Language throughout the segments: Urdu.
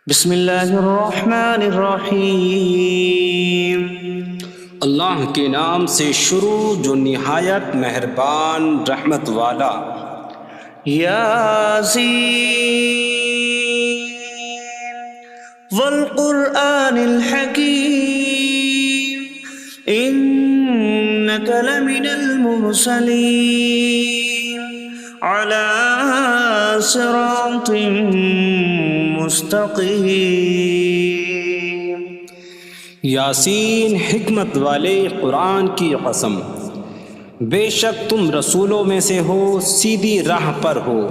بسم اللہ الرحمن الرحیم۔ اللہ کے نام سے شروع جو نہایت مہربان رحمت والا۔ یاسین والقرآن الحکیم انک لمن المرسلین علی صراط مستقیم۔ یاسین حکمت والے قرآن کی قسم، بے شک تم رسولوں میں سے ہو، سیدھی راہ پر ہو۔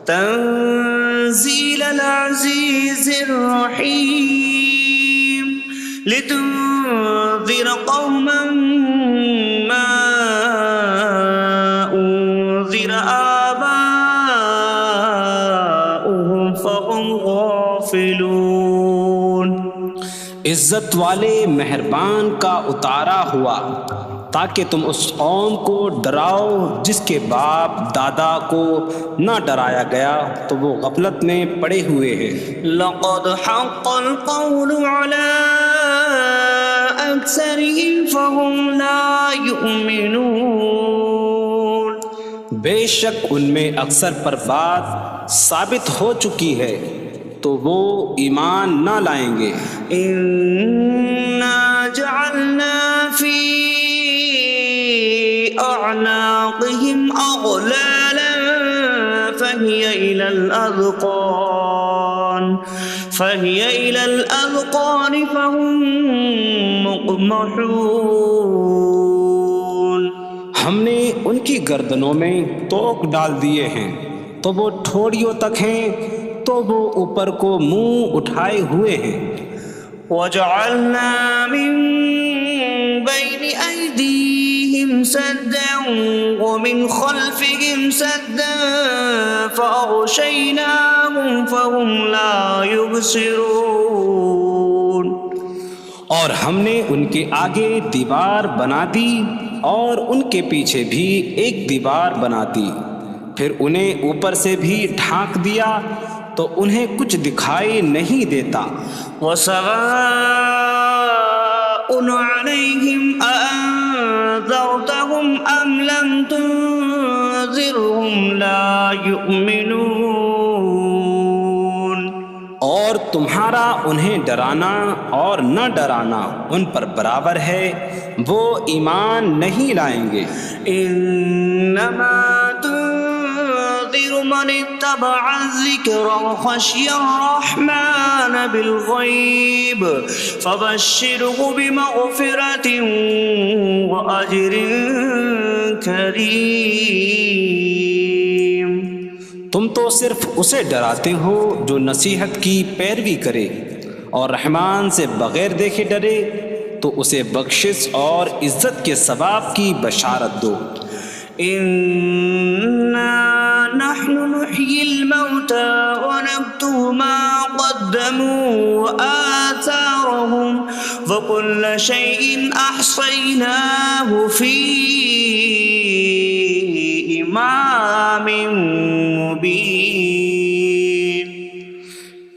تنزیل العزیز الرحیم لتنذر قوما ما انذر آباؤهم فهم غافلون۔ عزت والے مہربان کا اتارا ہوا تاکہ تم اس قوم کو ڈراؤ جس کے باپ دادا کو نہ ڈرایا گیا تو وہ غفلت میں پڑے ہوئے ہیں۔ لقد حق القول على أكثرهم فهم لا يؤمنون۔ بے شک ان میں اکثر پر بات ثابت ہو چکی ہے تو وہ ایمان نہ لائیں گے۔ إنا جعلنا في أعناقهم أغلالا فهي إلى الأذقان فهم مقمحون۔ ہم نے ان کی گردنوں میں توق ڈال دیے ہیں تو وہ ٹھوڑیوں تک ہیں، تو وہ اوپر کو منہ اٹھائے ہوئے ہیں۔ وجعلنا من بين أيديهم سدا ومن خلفهم سدا فأغشيناهم فهم لا يبصرون۔ اور ہم نے ان کے آگے دیوار بنا دی اور ان کے پیچھے بھی ایک دیوار بنا دی، پھر انہیں اوپر سے بھی ڈھانک دیا تو انہیں کچھ دکھائی نہیں دیتا۔ وسواء عليهم أأنذرتهم أم لم تنذرهم لا يؤمنون۔ اور تمہارا انہیں ڈرانا اور نہ ڈرانا ان پر برابر ہے، وہ ایمان نہیں لائیں گے۔ انما تنذر من اتبع الذکر وخشی الرحمن بالغیب فبشره بمغفرة واجر کریم۔ تم تو صرف اسے ڈراتے ہو جو نصیحت کی پیروی کرے اور رحمان سے بغیر دیکھے ڈرے، تو اسے بخشش اور عزت کے ثواب کی بشارت دو۔ انا نحن نحيي الموتى ونكتب ما قدموا وآثارهم وكل شيء أحصيناه في إمام مبين۔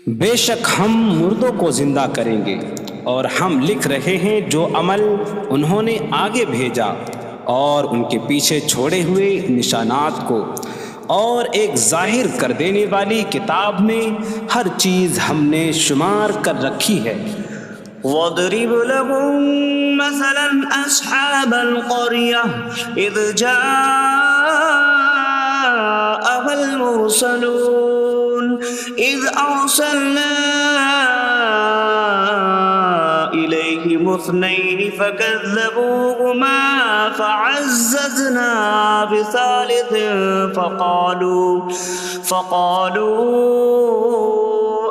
بے شک ہم مردوں کو زندہ کریں گے اور ہم لکھ رہے ہیں جو عمل انہوں نے آگے بھیجا اور ان کے پیچھے چھوڑے ہوئے نشانات کو، اور ایک ظاہر کر دینے والی کتاب میں ہر چیز ہم نے شمار کر رکھی ہے۔ وَاضْرِبْ لَهُم مَّثَلًا أَصْحَابَ الْقَرْيَةِ إِذْ جَاءَهَا الْمُرْسَلُونَ إِذْ أَرْسَلْنَا إِلَيْهِمُ اثْنَيْنِ فَكَذَّبُوهُمَا فَعَزَّزْنَا بِثَالِثٍ فَقَالُوا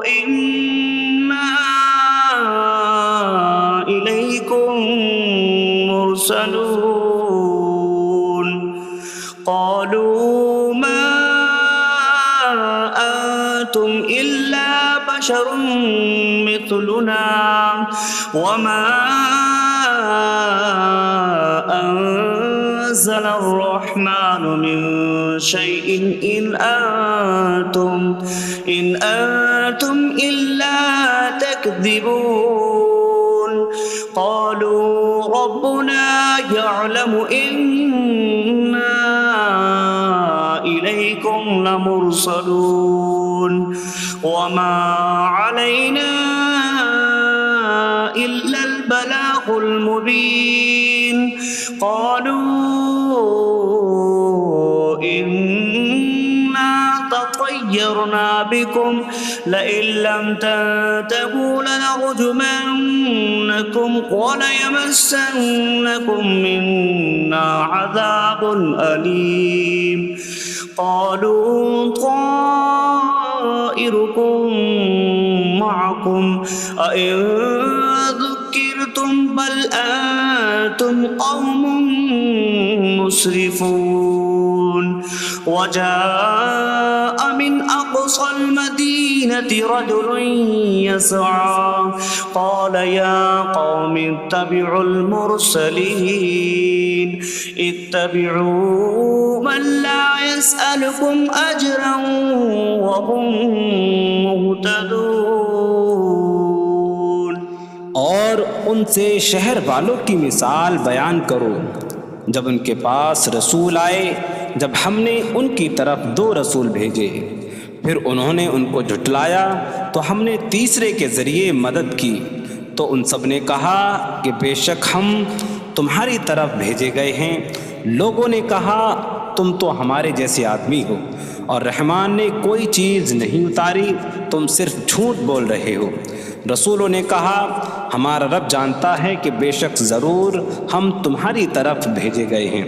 إِنَّا إِلَيْكُمْ مُرْسَلُونَ۔ قَالُوا مَا أَنتُمْ إِلَّا بَشَرٌ مِثْلُنَا وَمَا أَنتُمْ نزل الرحمن من شيء إن أنتم إلا تكذبون قالوا ربنا يعلم إنا إليكم لمرسلون وما علينا إلا البلاغ المبين قالوا إنا تطيرنا بكم لئن لم تنتهوا لنرجمنكم وليمسنكم منا عذاب أليم قالوا طائركم معكم أئن ذكرتم بل أنتم قوم مسرفون وجاء من أقصى المدينة رجل يسعى قال يا قوم اتبعوا المرسلين اتبعوا من لا يسألكم أجرا وهم مهتدون اور ان سے شہر والوں کی مثال بیان کرو جب ان کے پاس رسول آئے جب ہم نے ان کی طرف 2 رسول بھیجے پھر انہوں نے ان کو جھٹلایا تو ہم نے تیسرے کے ذریعے مدد کی تو ان سب نے کہا کہ بے شک ہم تمہاری طرف بھیجے گئے ہیں لوگوں نے کہا تم تو ہمارے جیسے آدمی ہو اور رحمان نے کوئی چیز نہیں اتاری تم صرف جھوٹ بول رہے ہو رسولوں نے کہا ہمارا رب جانتا ہے کہ بے شک ضرور ہم تمہاری طرف بھیجے گئے ہیں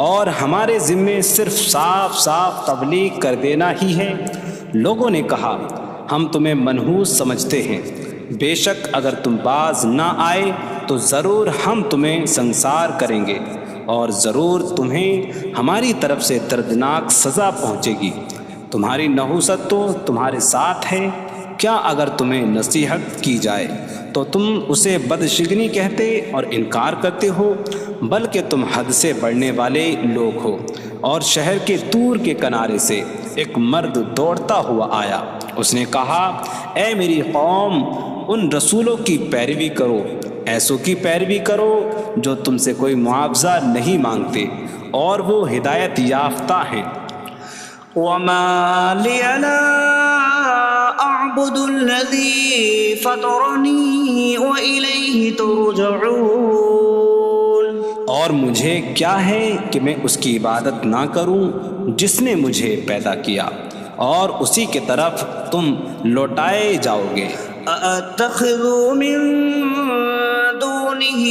اور ہمارے ذمے صرف صاف صاف تبلیغ کر دینا ہی ہے لوگوں نے کہا ہم تمہیں منحوس سمجھتے ہیں بے شک اگر تم باز نہ آئے تو ضرور ہم تمہیں سنسار کریں گے اور ضرور تمہیں ہماری طرف سے دردناک سزا پہنچے گی تمہاری نحوست تو تمہارے ساتھ ہے کیا اگر تمہیں نصیحت کی جائے تو تم اسے بدشگنی کہتے اور انکار کرتے ہو بلکہ تم حد سے بڑھنے والے لوگ ہو اور شہر کے دور کے کنارے سے ایک مرد دوڑتا ہوا آیا اس نے کہا اے میری قوم ان رسولوں کی پیروی کرو ایسوں کی پیروی کرو جو تم سے کوئی معاوضہ نہیں مانگتے اور وہ ہدایت یافتہ ہیں وما لي لا أعبد الذي فطرني وإليه ترجعون اور مجھے کیا ہے کہ میں اس کی عبادت نہ کروں جس نے مجھے پیدا کیا اور اسی کی طرف تم لوٹائے جاؤ گے أأتخذ من دونه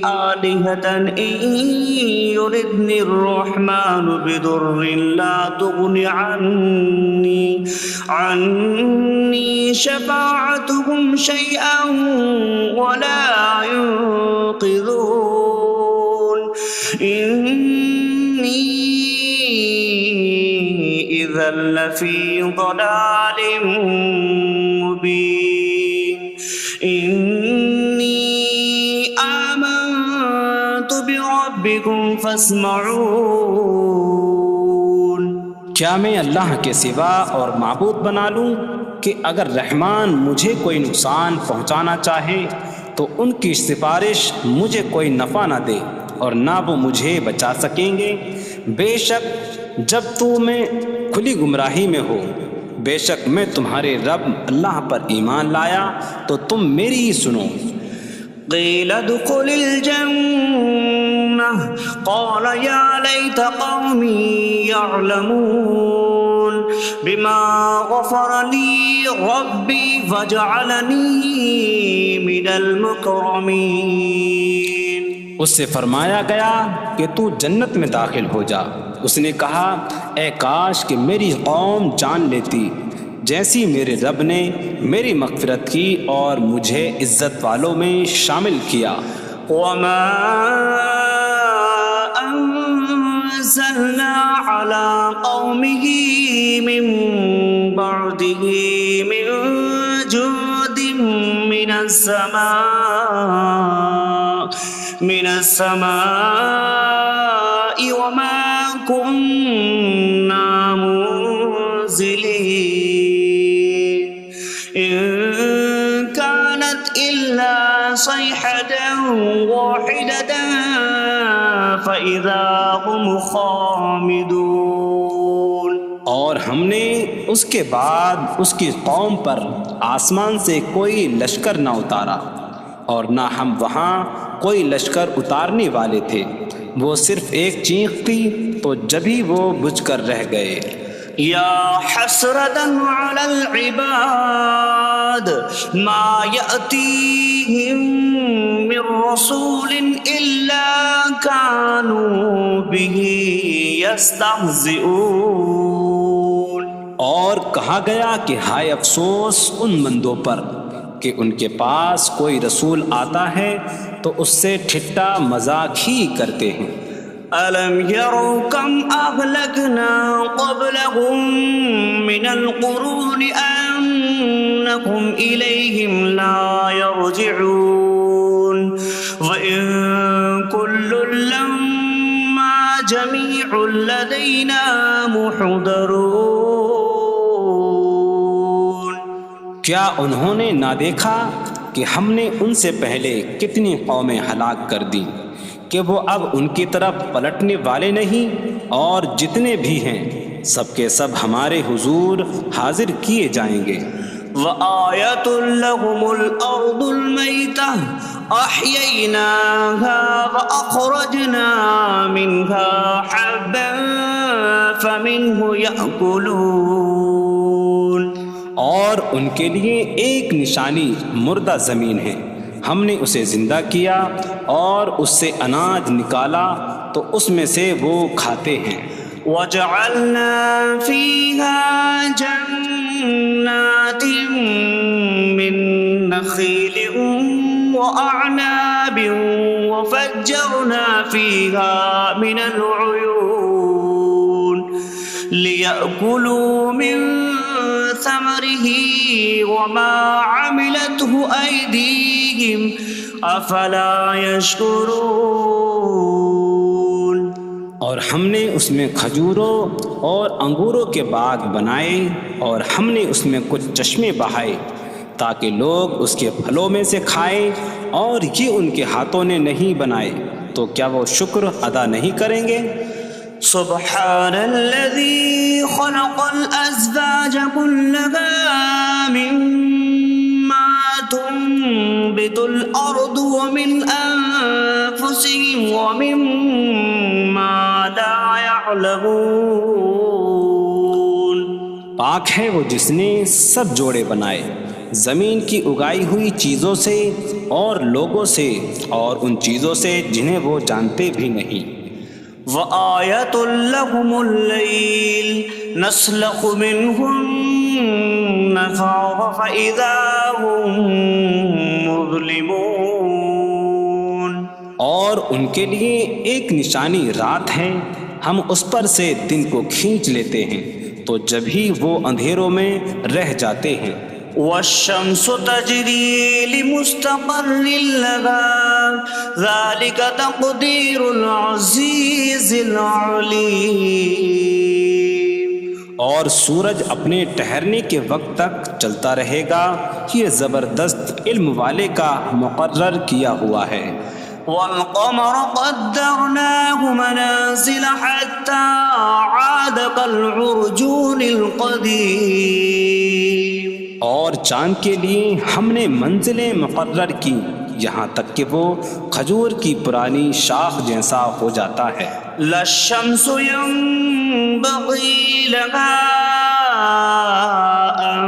آلهة إن يردني الرحمن بضر لا تغن عني شفاعتهم شيئا ولا ينقذون إني إذا لفي ضلال مبين إني آمنت بربكم فاسمعون کیا میں اللہ کے سوا اور معبود بنا لوں کہ اگر رحمان مجھے کوئی نقصان پہنچانا چاہے تو ان کی سفارش مجھے کوئی نفع نہ دے اور نہ وہ مجھے بچا سکیں گے بے شک جب میں کھلی گمراہی میں ہو بے شک میں تمہارے رب اللہ پر ایمان لایا تو تم میری ہی سنو قيل ادخل الجنة قال يا ليت قومي يعلمون بما غفر لي ربي فجعلني من المكرمين اس سے فرمایا گیا کہ تو جنت میں داخل ہو جا اس نے کہا اے کاش کہ میری قوم جان لیتی جیسی میرے رب نے میری مغفرت کی اور مجھے عزت والوں میں شامل کیا وما أنزلنا على قومه من بعده من جود من السماء من السماء وما كنا منزلين إن كانت إلا صيحة واحدة فإذا هم خامدون۔ اور ہم نے اس کے بعد اس کی قوم پر آسمان سے کوئی لشکر نہ اتارا، اور نہ ہم وہاں کوئی لشکر اتارنے والے تھے، وہ صرف ایک چیخ تھی تو جبھی وہ بجھ کر رہ گئے۔ یا حسرة على العباد ما يأتيهم من رسول إلا كانوا به يستهزئون۔ اور کہا گیا کہ ہائے افسوس ان بندوں پر کہ ان کے پاس کوئی رسول آتا ہے تو اس سے ٹھٹا مذاق ہی کرتے ہیں۔ أَلَمْ يَرَوْا كَمْ أَهْلَكْنَا قَبْلَهُمْ مِنَ الْقُرُونِ أَنَّكُمْ إِلَيْهِمْ لَا يَرْجِعُونَ وَإِن كُلٌّ لَّمَّا جَمِيعٌ لَّدَيْنَا مُحْضَرُونَ۔ کیا انہوں نے نہ دیکھا کہ ہم نے ان سے پہلے کتنی قومیں ہلاک کر دیں کہ وہ اب ان کی طرف پلٹنے والے نہیں، اور جتنے بھی ہیں سب کے سب ہمارے حضور حاضر کیے جائیں گے۔ وَآيَةٌ لَّهُمُ الْأَرْضُ الْمَيْتَةُ أَحْيَيْنَاهَا وَأَخْرَجْنَا مِنْهَا حَبًّا فَمِنْهُ يَأْكُلُونَ۔ اور ان کے لیے ایک نشانی مردہ زمین ہے، ہم نے اسے زندہ کیا اور اس سے اناج نکالا تو اس میں سے وہ کھاتے ہیں۔ وَجَعَلْنَا فِيهَا جَنَّاتٍ مِّن نَّخِيلٍ وَأَعْنَابٍ وَفَجَّرْنَا فِيهَا مِنَ الْعُيُونِ لِيَأْكُلُوا مِن ثَمَرِهِ وَمَا عَمِلَتْهُ أَيْدِيهِمْ أَفَلَا يَشْكُرُونَ۔ اور ہم نے اس میں کھجوروں اور انگوروں کے باغ بنائے، اور ہم نے اس میں کچھ چشمے بہائے تاکہ لوگ اس کے پھلوں میں سے کھائیں، اور یہ ان کے ہاتھوں نے نہیں بنائے، تو کیا وہ شکر ادا نہیں کریں گے؟ سبحان الذي خلق الأزواج كلها مما تنبت الأرض ومن أنفسهم ومما لا يعلمون۔ پاک ہے وہ جس نے سب جوڑے بنائے زمین کی اگائی ہوئی چیزوں سے اور لوگوں سے اور ان چیزوں سے جنہیں وہ جانتے بھی نہیں۔ وَآيَةٌ لَّهُمُ اللَّيْلُ نَسْلَخُ مِنْهُ النَّهَارَ فَإِذَا هُم مُظْلِمُونَ۔ اور ان کے لیے ایک نشانی رات ہے، ہم اس پر سے دن کو کھینچ لیتے ہیں تو جبھی وہ اندھیروں میں رہ جاتے ہیں۔ وَالشَّمْسُ تَجْرِي لِمُسْتَقَرٍّ لَّهَا ذَلِكَ تَقْدِيرُ الْعَزِيزِ الْعَلِيمِ۔ اور سورج اپنے ٹھہرنے کے وقت تک چلتا رہے گا، یہ زبردست علم والے کا مقرر کیا ہوا ہے۔ وَالْقَمَرَ قَدَّرْنَاهُ مَنَازِلَ حَتَّى عَادَ كَالْعُرْجُونِ الْقَدِيمِ۔ اور چاند کے لیے ہم نے منزلیں مقرر کی یہاں تک کہ وہ کھجور کی پرانی شاخ جیسا ہو جاتا ہے۔ لا الشمس ينبغي لها أن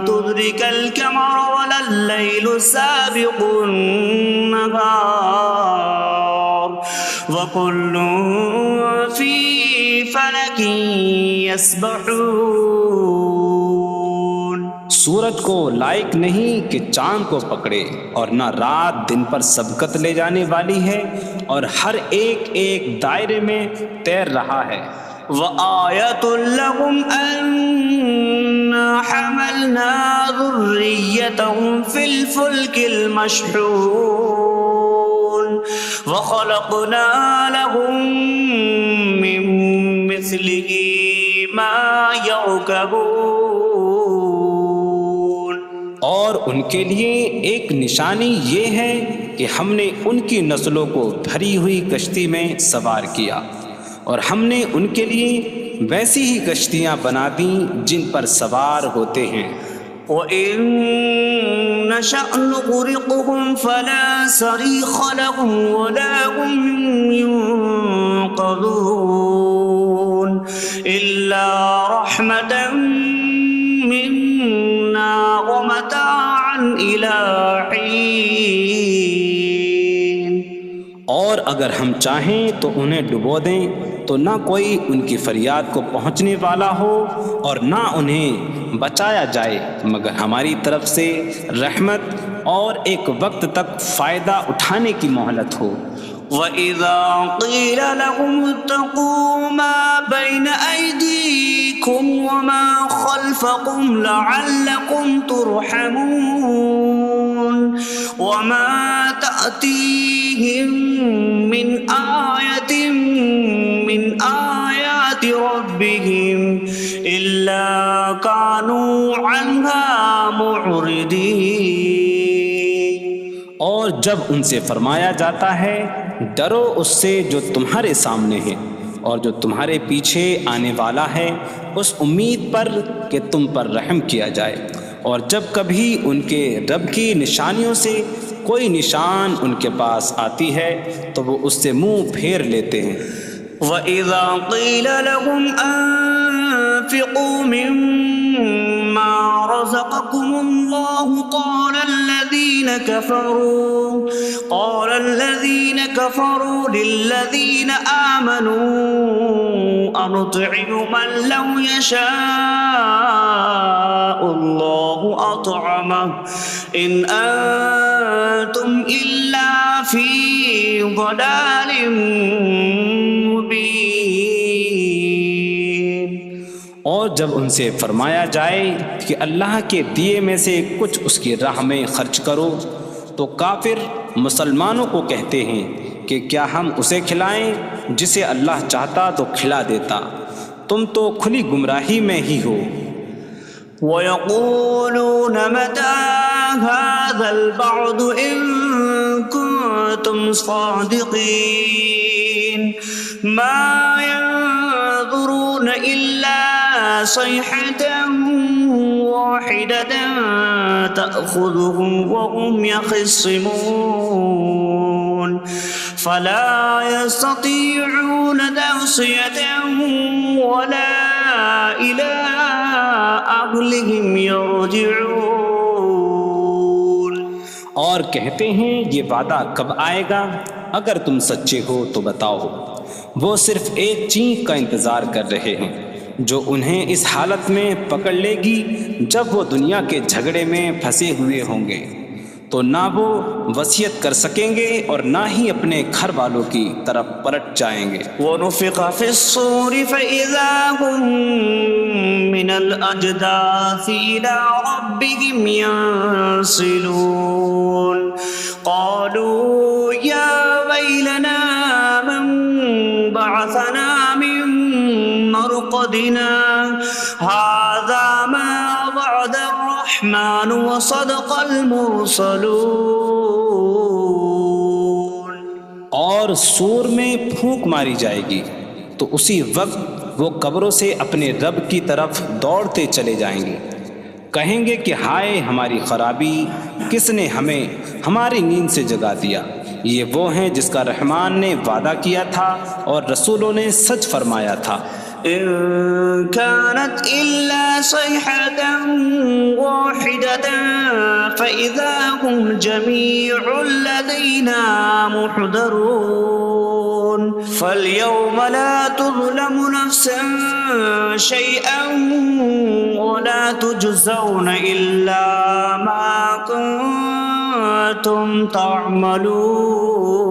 تدرك القمر ولا الليل سابق النهار وكل في فلك يسبحون۔ سورج کو لائق نہیں کہ چاند کو پکڑے، اور نہ رات دن پر سبقت لے جانے والی ہے، اور ہر ایک ایک دائرے میں تیر رہا ہے۔ وَآيَةٌ لَّهُمْ أَنَّا حَمَلْنَا ذُرِّيَّتَهُمْ فِي الْفُلْكِ الْمَشْحُونِ۔ وخلقنا لهم من مثله ما يركبون. اور ان کے لیے ایک نشانی یہ ہے کہ ہم نے ان کی نسلوں کو بھری ہوئی کشتی میں سوار کیا، اور ہم نے ان کے لیے ویسی ہی کشتیاں بنا دیں جن پر سوار ہوتے ہیں. وَإِن نَّشَأْ نُغْرِقْهُمْ فَلَا صَرِيخَ لَهُمْ وَلَا هُمْ يُنقَذُونَ إِلَّا رَحْمَةً مِّنَّا وَمَتَاعًا إِلَىٰ حِينٍ. اور اگر ہم چاہیں تو انہیں ڈبو دیں تو نہ کوئی ان کی فریاد کو پہنچنے والا ہو اور نہ انہیں بچایا جائے مگر ہماری طرف سے رحمت اور ایک وقت تک فائدہ اٹھانے کی مہلت ہو. وَإِذَا قِيلَ لَهُمُ اتَّقُوا مَا بَيْنَ أَيْدِيكُمْ وَمَا خَلْفَكُمْ لَعَلَّكُمْ تُرْحَمُونَ وَمَا تَأْتِيهِم مِّنْ آيَةٍ مِّنْ آيَاتِ رَبِّهِمْ إِلَّا كَانُوا عَنْهَا مُعْرِضِينَ. اور جب ان سے فرمایا جاتا ہے ڈرو اس سے جو تمہارے سامنے ہے اور جو تمہارے پیچھے آنے والا ہے، اس امید پر کہ تم پر رحم کیا جائے، اور جب کبھی ان کے رب کی نشانیوں سے کوئی نشان ان کے پاس آتی ہے تو وہ اس سے منہ پھیر لیتے ہیں. وَإِذَا قِيلَ لَهُمْ أَنفِقُوا مِمَّا رَزَقَكُمُ اللَّهُ قَالَ الَّذِينَ كَفَرُوا لِلَّذِينَ آمَنُوا أَنُطْعِمُ مَن لَّوْ يَشَاءُ اللَّهُ أَطْعَمَهُ إِنْ أَنتُمْ إِلَّا فِي ضَلَالٍ مبین. اور جب ان سے فرمایا جائے کہ اللہ کے دیے میں سے کچھ اس کی راہ میں خرچ کرو تو کافر مسلمانوں کو کہتے ہیں کہ کیا ہم اسے کھلائیں جسے اللہ چاہتا تو کھلا دیتا، تم تو کھلی گمراہی میں ہی ہو. وَيَقُولُونَ مَتَىٰ هَٰذَا الْوَعْدُ إِن كُنتُمْ صَادِقِينَ مَا يَنظُرُونَ إِلَّا صَيْحَةً وَاحِدَةً تَأْخُذُهُمْ وَهُمْ يَخِصِّمُونَ فَلَا يَسْتَطِيعُونَ تَوْصِيَةً وَلَا إِلَىٰ أَهْلِهِمْ يَرْجِعُونَ. اور کہتے ہیں یہ وعدہ کب آئے گا؟ اگر تم سچے ہو تو بتاؤ. وہ صرف ایک چینک کا انتظار کر رہے ہیں جو انہیں اس حالت میں پکڑ لے گی جب وہ دنیا کے جھگڑے میں پھنسے ہوئے ہوں گے، تو نہ وہ وصیت کر سکیں گے اور نہ ہی اپنے گھر والوں کی طرف پلٹ جائیں گے. وَنُفِخَ فِي الصُّورِ فَإِذَا هُم مِّنَ الْأَجْدَاثِ إِلَىٰ رَبِّهِمْ يَنسِلُونَ قَالُوا يَا وَيْلَنَا مَن بَعَثَنَا مِن مَّرْقَدِنَا هَٰذَا مَا وَعَدَ الرَّحْمَٰنُ وَصَدَقَ الْمُرْسَلُونَ. اور سور میں پھونک ماری جائے گی تو اسی وقت وہ قبروں سے اپنے رب کی طرف دوڑتے چلے جائیں گے، کہیں گے کہ ہائے ہماری خرابی، کس نے ہمیں ہماری نیند سے جگا دیا. یہ وہ ہیں جس کا رحمان نے وعدہ کیا تھا اور رسولوں نے سچ فرمایا تھا. إن كانت إلا صيحة واحدة فإذا هم جميع لدينا محضرون. فاليوم لا تظلم نفس شيئا ولا تجزون إلا ما كنتم تعملون.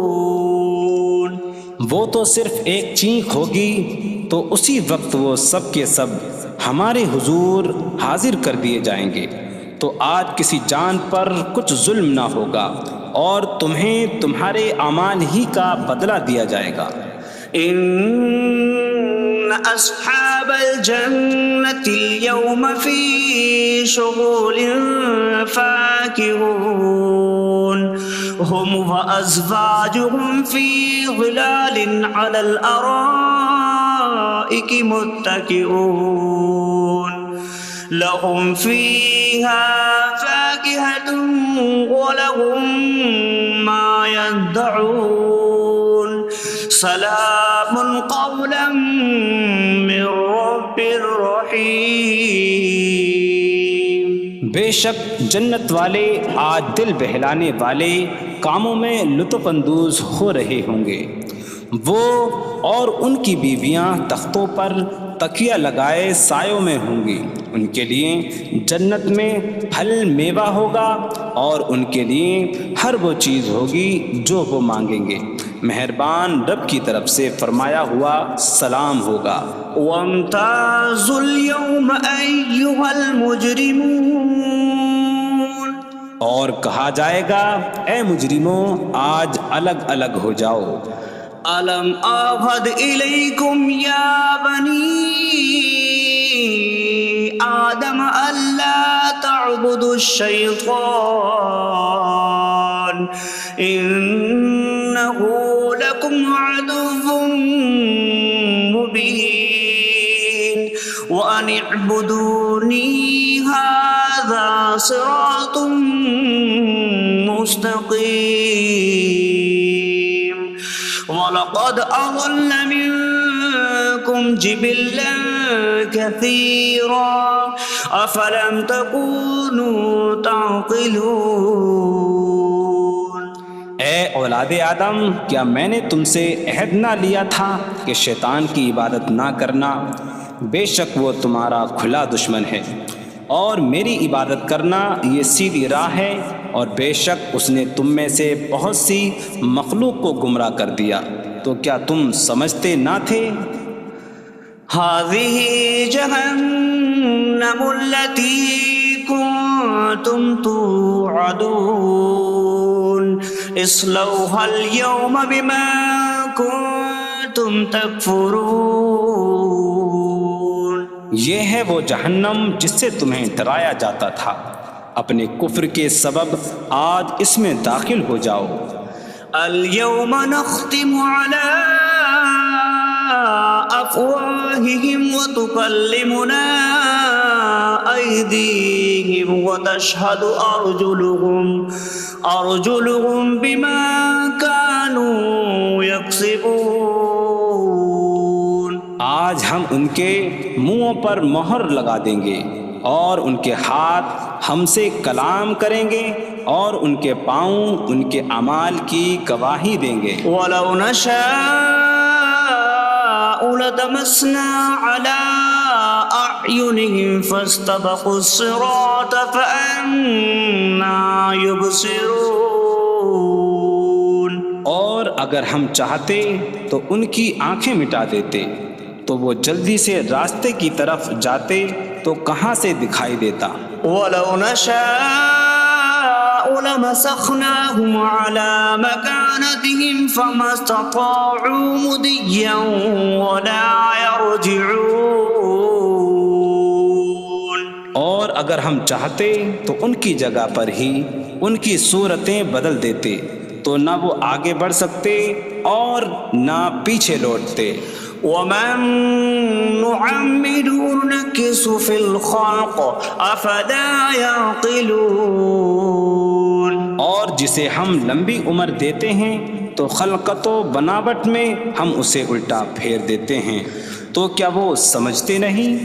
وہ تو صرف ایک چینک ہوگی تو اسی وقت وہ سب کے سب ہمارے حضور حاضر کر دیے جائیں گے، تو آج کسی جان پر کچھ ظلم نہ ہوگا اور تمہیں تمہارے اعمال ہی کا بدلہ دیا جائے گا۔ إن أصحاب الجنة اليوم في شغل فاكهون هم وأزواجهم في ظلال على الأرائك متكئون لهم فيها فاكهة ولهم ما يدعون سلام قولا من رب رحیم۔ بے شک جنت والے آج دل بہلانے والے کاموں میں لطف اندوز ہو رہے ہوں گے۔ وہ اور ان کی بیویاں تختوں پر تکیہ لگائے سایوں میں ہوں گی۔ ان کے لیے جنت میں پھل میوہ ہوگا اور ان کے لیے ہر وہ چیز ہوگی جو وہ مانگیں گے۔ مہربان رب کی طرف سے فرمایا ہوا سلام ہوگا۔ وامتازوا اليوم أيها المجرمون، اور کہا جائے گا اے مجرموں آج الگ الگ ہو جاؤ۔ ألم أعهد إليكم يا بني آدم ألا تعبدوا الشيطان إنه لكم عدو مبين وأن اعبدوني هذا صراط مستقيم وَلَقَدْ أَضَلَّ مِنكُمْ جِبِلًّا كَثِيرًا أَفَلَمْ تَكُونُوا تَعْقِلُونَ۔ اے اولاد آدم، کیا میں نے تم سے عہد نہ لیا تھا کہ شیطان کی عبادت نہ کرنا؟ بے شک وہ تمہارا کھلا دشمن ہے، اور میری عبادت کرنا یہ سیدھی راہ ہے، اور بے شک اس نے تم میں سے بہت سی مخلوق کو گمراہ کر دیا، تو کیا تم سمجھتے نہ تھے؟ هذه جهنم التي كنتم توعدون اصلوها اليوم بما كنتم تكفرون۔ یہ ہے وہ جہنم جس سے تمہیں ڈرایا جاتا تھا، اپنے کفر کے سبب آج اس میں داخل ہو جاؤ۔ اليوم نختم على أفواههم وتكلمنا أيديهم وتشهد أرجلهم بما كانوا يكسبون۔ آج ہم ان کے منہوں پر مہر لگا دیں گے، اور ان کے ہاتھ ہم سے کلام کریں گے، اور ان کے پاؤں ان کے اعمال کی گواہی دیں گے۔ وَلَوْ نَشَاءُ لَطَمَسْنَا عَلَىٰ أَعْيُنِهِمْ فَاسْتَبَقُوا الصِّرَاطَ فَأَنَّىٰ يُبْصِرُونَ۔ اور اگر ہم چاہتے تو ان کی آنکھیں مٹا دیتے، تو وہ جلدی سے راستے کی طرف جاتے تو کہاں سے دکھائی دیتا۔ وَلَوْ نَشَاءُ لَمَسَخْنَاهُمْ عَلَىٰ مَكَانَتِهِمْ فَمَا اسْتَطَاعُوا مُضِيًّا وَلَا يَرْجِعُونَ۔ اور اگر ہم چاہتے تو ان کی جگہ پر ہی ان کی صورتیں بدل دیتے، تو نہ وہ آگے بڑھ سکتے اور نہ پیچھے لوٹتے۔ وَمَن نُّعَمِّرْهُ نُنَكِّسْهُ فِي الْخَلْقِ أَفَلَا يَعْقِلُونَ۔ اور جسے ہم لمبی عمر دیتے ہیں تو خلقت و بناوٹ میں ہم اسے الٹا پھیر دیتے ہیں، تو کیا وہ سمجھتے نہیں؟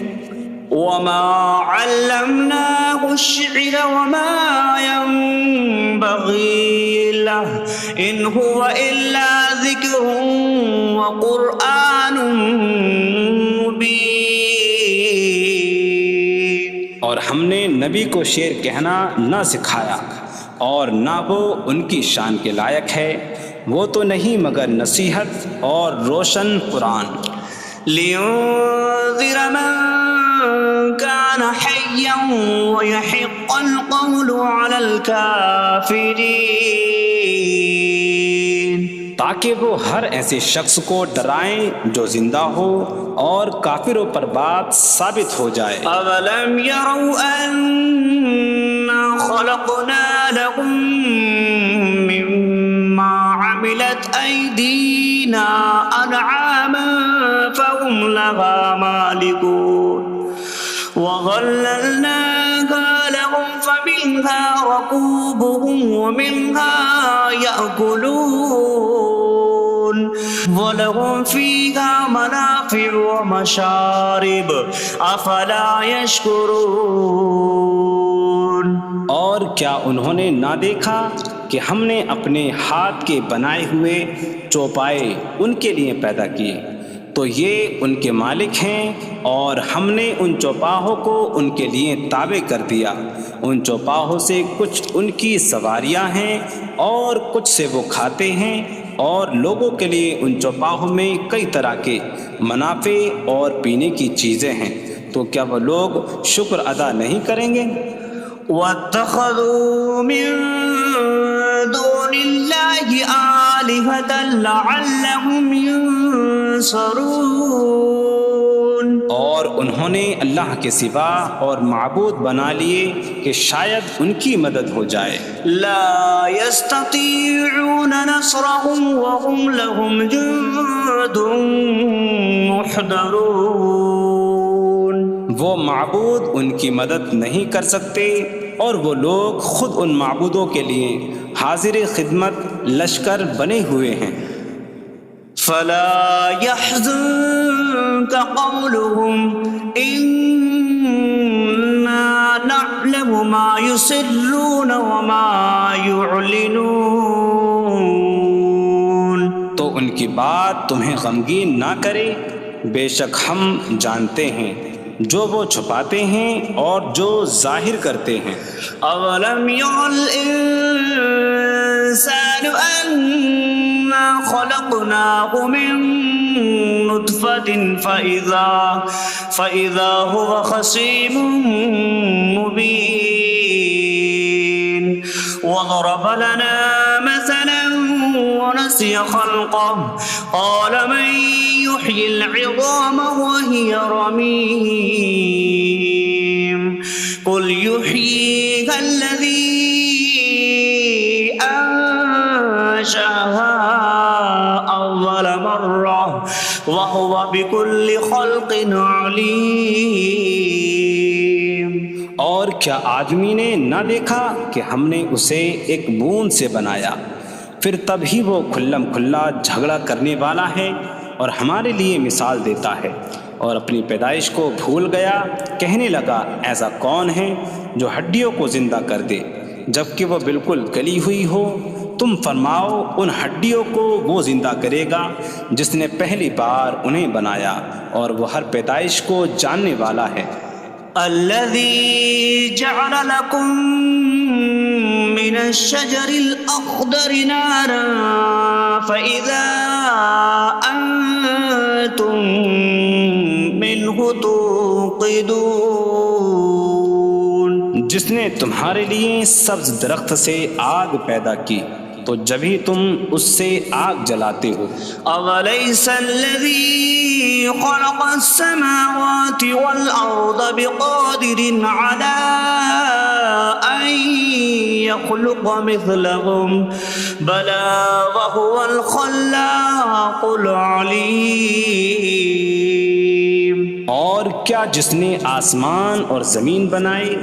وَمَا عَلَّمْنَاهُ الشِّعْرَ وَمَا يَنبَغِي لَهُ إِنْ هُوَ إِلَّا ذِكْرٌ وَقُرْآنٌ مُّبِينٌ۔ اور ہم نے نبی کو شعر کہنا نہ سکھایا، اور نہ وہ ان کی شان کے لائق ہے، وہ تو نہیں مگر نصیحت اور روشن قرآن۔ لِيُنذِرَ مَن كَانَ حَيًّا حيا ويحق القول على الكافرين تاکہ وہ ہر ایسے شخص کو ڈرائیں جو زندہ ہو اور کافروں پر بات ثابت ہو جائے۔ أولم يروا أنا خلقنا لهم مما عملت أيدينا أنعاما فهم لها مالكون وظللناها لهم فمنها ركوبهم ومنها يأكلون وَلَهُمْ فِيهَا مَنَافِعُ وَمَشَارِبُ أَفَلَا يَشْكُرُونَ۔ اور کیا انہوں نے نہ دیکھا کہ ہم نے اپنے ہاتھ کے بنائے ہوئے چوپائے ان کے لیے پیدا کیے، تو یہ ان کے مالک ہیں، اور ہم نے ان چوپاہوں کو ان کے لیے تابع کر دیا۔ ان چوپاہوں سے کچھ ان کی سواریاں ہیں اور کچھ سے وہ کھاتے ہیں، اور لوگوں کے لیے ان چوپاہوں میں کئی طرح کے منافع اور پینے کی چیزیں ہیں، تو کیا وہ لوگ شکر ادا نہیں کریں گے؟ وَاتَّخَذُوا مِن دُونِ اللَّهِ آلِهَةً لَعَلَّهُمْ يُنصَرُونَ۔ اور انہوں نے اللہ کے سوا اور معبود بنا لیے کہ شاید ان کی مدد ہو جائے۔ لا يستطيعون نصرهم وهم لهم جند محضرون۔ وہ معبود ان کی مدد نہیں کر سکتے، اور وہ لوگ خود ان معبودوں کے لیے حاضر خدمت لشکر بنے ہوئے ہیں۔ فلا يحزنك قولهم إنا نعلم ما يسرون وما يعلنون۔ تو ان کی بات تمہیں غمگین نہ کرے، بے شک ہم جانتے ہیں جو وہ چھپاتے ہیں اور جو ظاہر کرتے ہیں۔ اولم ير الانسان انا خلقناه من نطفة فإذا هو خصيم مبين وضرب لنا مثلا ونسي خلقه قال من يحيي العظام وهي رميم قل يحييها الذي أنشأها أول مرة وهو بكل خلق عليم۔ اور کیا آدمی نے نہ دیکھا کہ ہم نے اسے ایک بوند سے بنایا، پھر تب ہی وہ کھلم کھلا جھگڑا کرنے والا ہے اور ہمارے لیے مثال دیتا ہے، اور اپنی پیدائش کو بھول گیا، کہنے لگا ایسا کون ہے جو ہڈیوں کو زندہ کر دے جبکہ وہ بالکل گلی ہوئی ہو؟ تم فرماؤ ان ہڈیوں کو وہ زندہ کرے گا جس نے پہلی بار انہیں بنایا، اور وہ ہر پیدائش کو جاننے والا ہے۔ الذي جعل لكم من الشجر الأخضر نارا فإذا أنتم منه توقدون۔ جس نے تمہارے لیے سبز درخت سے آگ پیدا کی تو جبھی تم اس سے آگ جلاتے ہو۔ أَوَلَيْسَ الَّذِي خَلَقَ السَّمَاوَاتِ وَالْأَرْضَ بِقَادِرٍ عَلَىٰ أَن يَخْلُقَ مِثْلَهُم بَلَىٰ وَهُوَ الْخَلَّاقُ الْعَلِيمُ۔ اور کیا جس نے آسمان اور زمین بنائے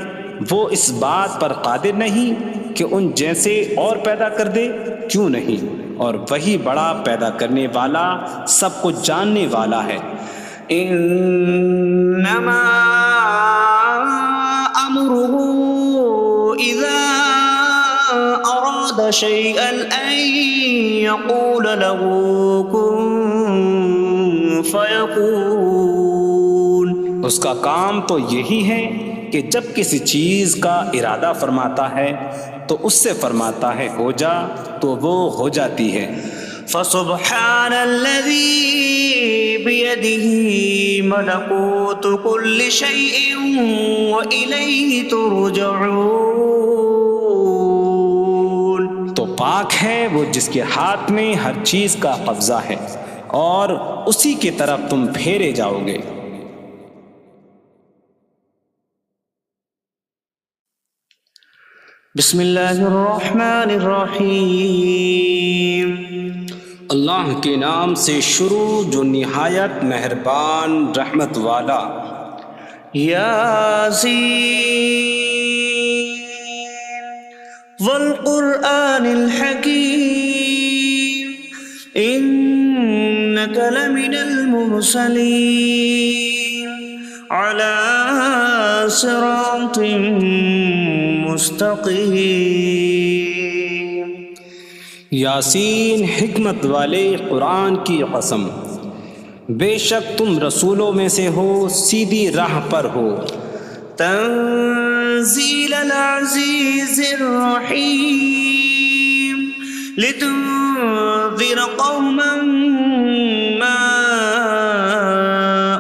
وہ اس بات پر قادر نہیں کہ ان جیسے اور پیدا کر دے؟ کیوں نہیں، اور وہی بڑا پیدا کرنے والا سب کچھ جاننے والا ہے۔ انما امره اذا اراد شيئا ان يقول له كن فيكون۔ اس کا کام تو یہی ہے کہ جب کسی چیز کا ارادہ فرماتا ہے تو اس سے فرماتا ہے ہو جا، تو وہ ہو جاتی ہے۔ فسبحان الذي بيده ملكوت كل شيء وإليه ترجعون. تو پاک ہے وہ جس کے ہاتھ میں ہر چیز کا قبضہ ہے اور اسی کی طرف تم پھیرے جاؤ گے. بسم اللہ الرحمن الرحیم. اللہ کے نام سے شروع جو نہایت مہربان رحمت والا. یاسین والقرآن الحکیم انک لمن المرسلین علی صراط مستقیم. یاسین حکمت والے قرآن کی قسم، بے شک تم رسولوں میں سے ہو، سیدھی راہ پر ہو. تنزیل العزیز الرحیم لتنذر قوما ما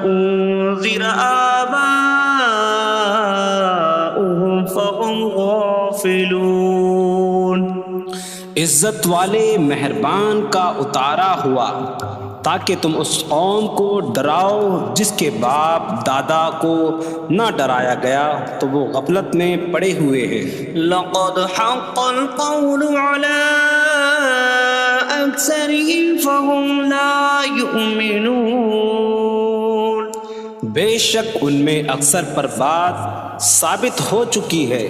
انذر آباؤهم فهم غافلون. عزت والے مہربان کا اتارا ہوا تاکہ تم اس قوم کو ڈراؤ جس کے باپ دادا کو نہ ڈرایا گیا تو وہ غفلت میں پڑے ہوئے ہیں. لقد حق القول على أكثرهم فهم لا يؤمنون. بے شک ان میں اکثر پر بات ثابت ہو چکی ہے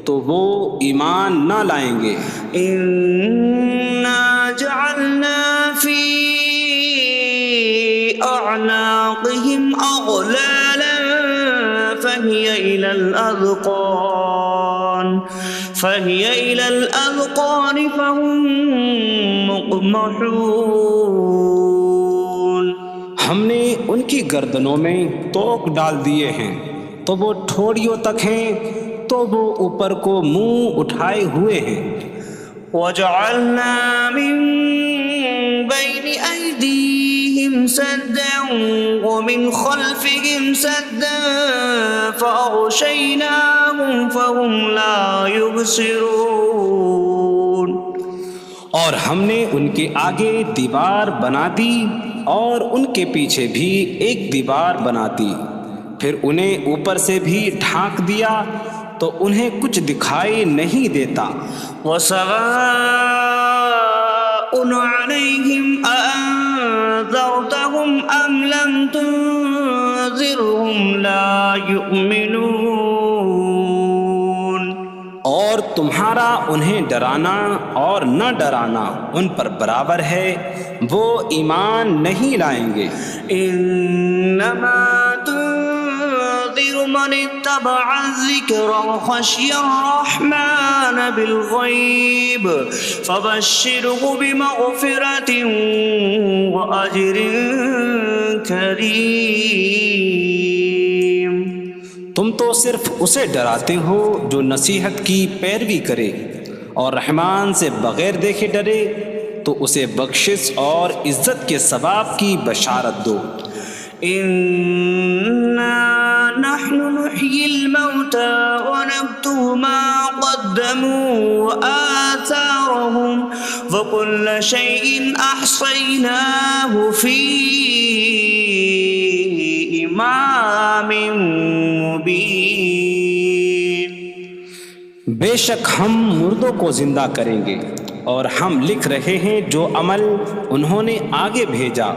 تو وہ ایمان نہ لائیں گے. إنا جعلنا في أعناقهم أغلالا فهي إلى الأذقان فهم مقمحون. ہم نے ان کی گردنوں میں توق ڈال دیے ہیں تو وہ ٹھوڑیوں تک ہیں تو وہ اوپر کو منہ اٹھائے ہوئے ہیں. وجعلنا من بين أيديهم سدا ومن خلفهم سدا فأغشيناهم فهم لا يبصرون. اور ہم نے ان کے آگے دیوار بنا دی اور ان کے پیچھے بھی ایک دیوار بنا دی، پھر انہیں اوپر سے بھی ڈھانک دیا تو انہیں کچھ دکھائی نہیں دیتا. وسواء عليهم أأنذرتهم أم لم تنذرهم لا يؤمنون. اور تمہارا انہیں ڈرانا اور نہ ڈرانا ان پر برابر ہے، وہ ایمان نہیں لائیں گے. انما تنذر من اتبع الذکر وخشی الرحمن بالغیب فبشره بمغفرة وأجر کریم. تم تو صرف اسے ڈراتے ہو جو نصیحت کی پیروی کرے اور رحمان سے بغیر دیکھے ڈرے تو اسے بخشش اور عزت کے ثواب کی بشارت دو. انا نحن نحيي الموتى ونكتب ما قدموا وآثارهم وكل شيء أحصيناه في إمام مبين. بے شک ہم مردوں کو زندہ کریں گے اور ہم لکھ رہے ہیں جو عمل انہوں نے آگے بھیجا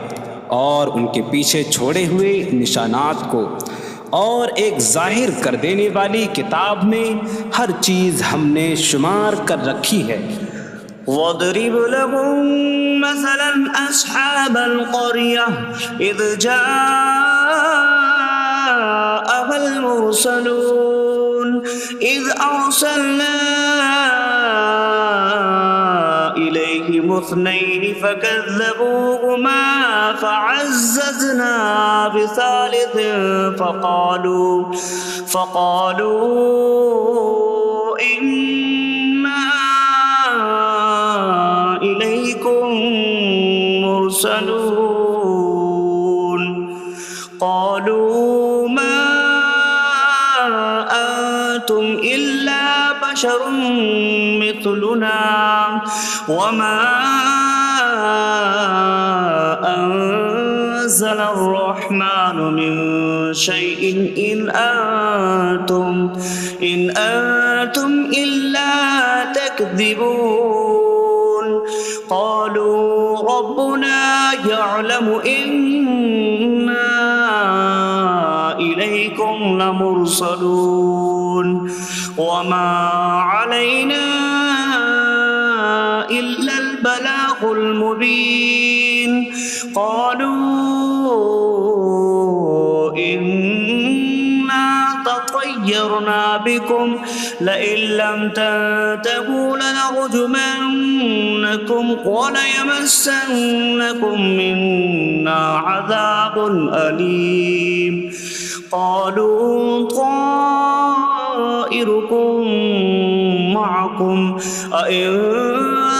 اور ان کے پیچھے چھوڑے ہوئے نشانات کو، اور ایک ظاہر کر دینے والی کتاب میں ہر چیز ہم نے شمار کر رکھی ہے. وَاضْرِبْ لَهُم مَّثَلًا أَصْحَابَ الْقَرْيَةِ إِذْ جَاءَهَا الْمُرْسَلُونَ إِذْ أَرْسَلْنَا إِلَيْهِمُ اثْنَيْنِ فَكَذَّبُوهُمَا فَعَزَّزْنَا بِثَالِثٍ فَقَالُوا إِنَّا إِلَيْكُمْ لمرسلون قالوا ما أنتم إلا بشر مثلنا وما أنزل الرحمن من شيء إن أنتم إلا تكذبون قالوا ربنا يعلم إنا إليكم لمرسلون وما علينا إلا البلاغ المبين قالوا إنا تطيرنا بكم لئن لم تنتهوا لنرجمنكم وليمسنكم منا عذاب أليم قالوا طائركم معكم أئن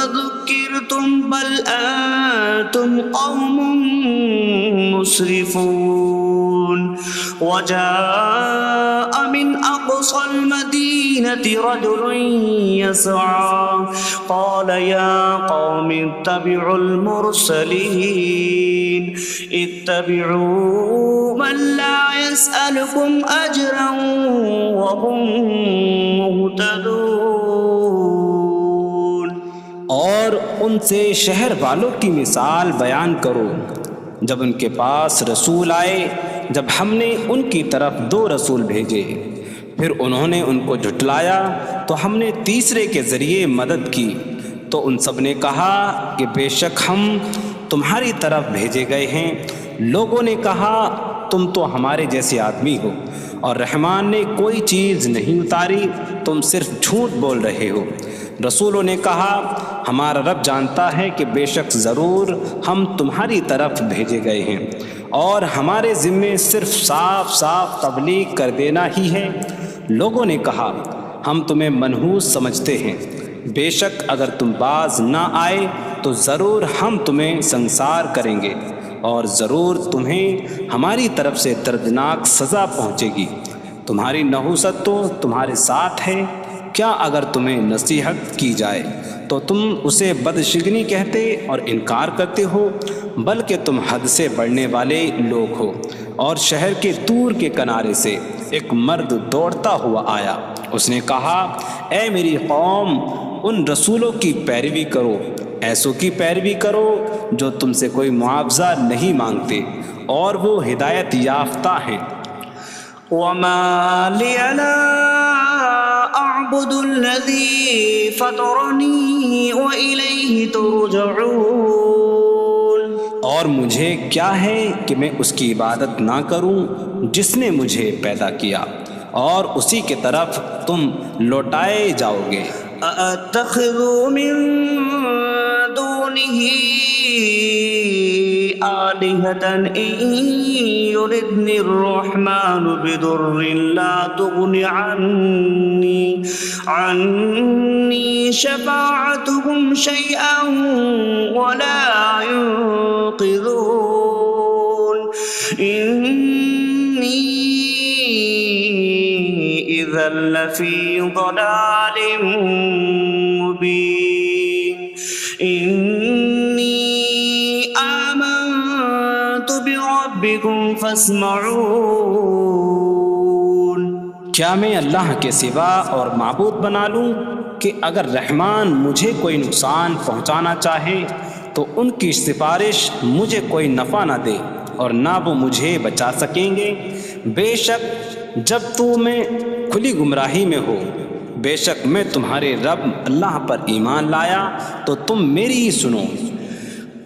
ذكرتم بل أنتم قوم مسرفون وجاء من أقصى المدينة رجل يسعى قال يا قوم اتبعوا المرسلين اتبعوا من لا يسألكم أجرا وهم مهتدون اور ان سے شہر والوں کی مثال بیان کرو جب ان کے پاس رسول آئے جب ہم نے ان کی طرف 2 رسول بھیجے پھر انہوں نے ان کو جھٹلایا تو ہم نے تیسرے کے ذریعے مدد کی تو ان سب نے کہا کہ بے شک ہم تمہاری طرف بھیجے گئے ہیں لوگوں نے کہا تم تو ہمارے جیسے آدمی ہو اور رحمان نے کوئی چیز نہیں اتاری تم صرف جھوٹ بول رہے ہو رسولوں نے کہا ہمارا رب جانتا ہے کہ بے شک ضرور ہم تمہاری طرف بھیجے گئے ہیں اور ہمارے ذمے صرف صاف صاف تبلیغ کر دینا ہی ہے لوگوں نے کہا ہم تمہیں منحوس سمجھتے ہیں بے شک اگر تم باز نہ آئے تو ضرور ہم تمہیں سنسار کریں گے اور ضرور تمہیں ہماری طرف سے دردناک سزا پہنچے گی تمہاری نحوست تو تمہارے ساتھ ہے کیا اگر تمہیں نصیحت کی جائے تو تم اسے بدشگنی کہتے اور انکار کرتے ہو بلکہ تم حد سے بڑھنے والے لوگ ہو اور شہر کے دور کے کنارے سے ایک مرد دوڑتا ہوا آیا اس نے کہا اے میری قوم ان رسولوں کی پیروی کرو ایسوں کی پیروی کرو جو تم سے کوئی معاوضہ نہیں مانگتے اور وہ ہدایت یافتہ ہیں وما لي لا أعبد الذي فطرني وإليه ترجعون اور مجھے کیا ہے کہ میں اس کی عبادت نہ کروں جس نے مجھے پیدا کیا اور اسی کی طرف تم لوٹائے جاؤ گے أأتخذ من دونه آلهة إن يردني الرحمن بضر لا تغن عني شفاعتهم شيئا ولا ينقذون إني إذا لفي ضلال مبين إني آمنت بربكم فاسمعون کیا میں اللہ کے سوا اور معبود بنا لوں کہ اگر رحمان مجھے کوئی نقصان پہنچانا چاہے تو ان کی سفارش مجھے کوئی نفع نہ دے اور نہ وہ مجھے بچا سکیں گے بے شک جب میں کھلی گمراہی میں ہو بے شک میں تمہارے رب اللہ پر ایمان لایا تو تم میری ہی سنو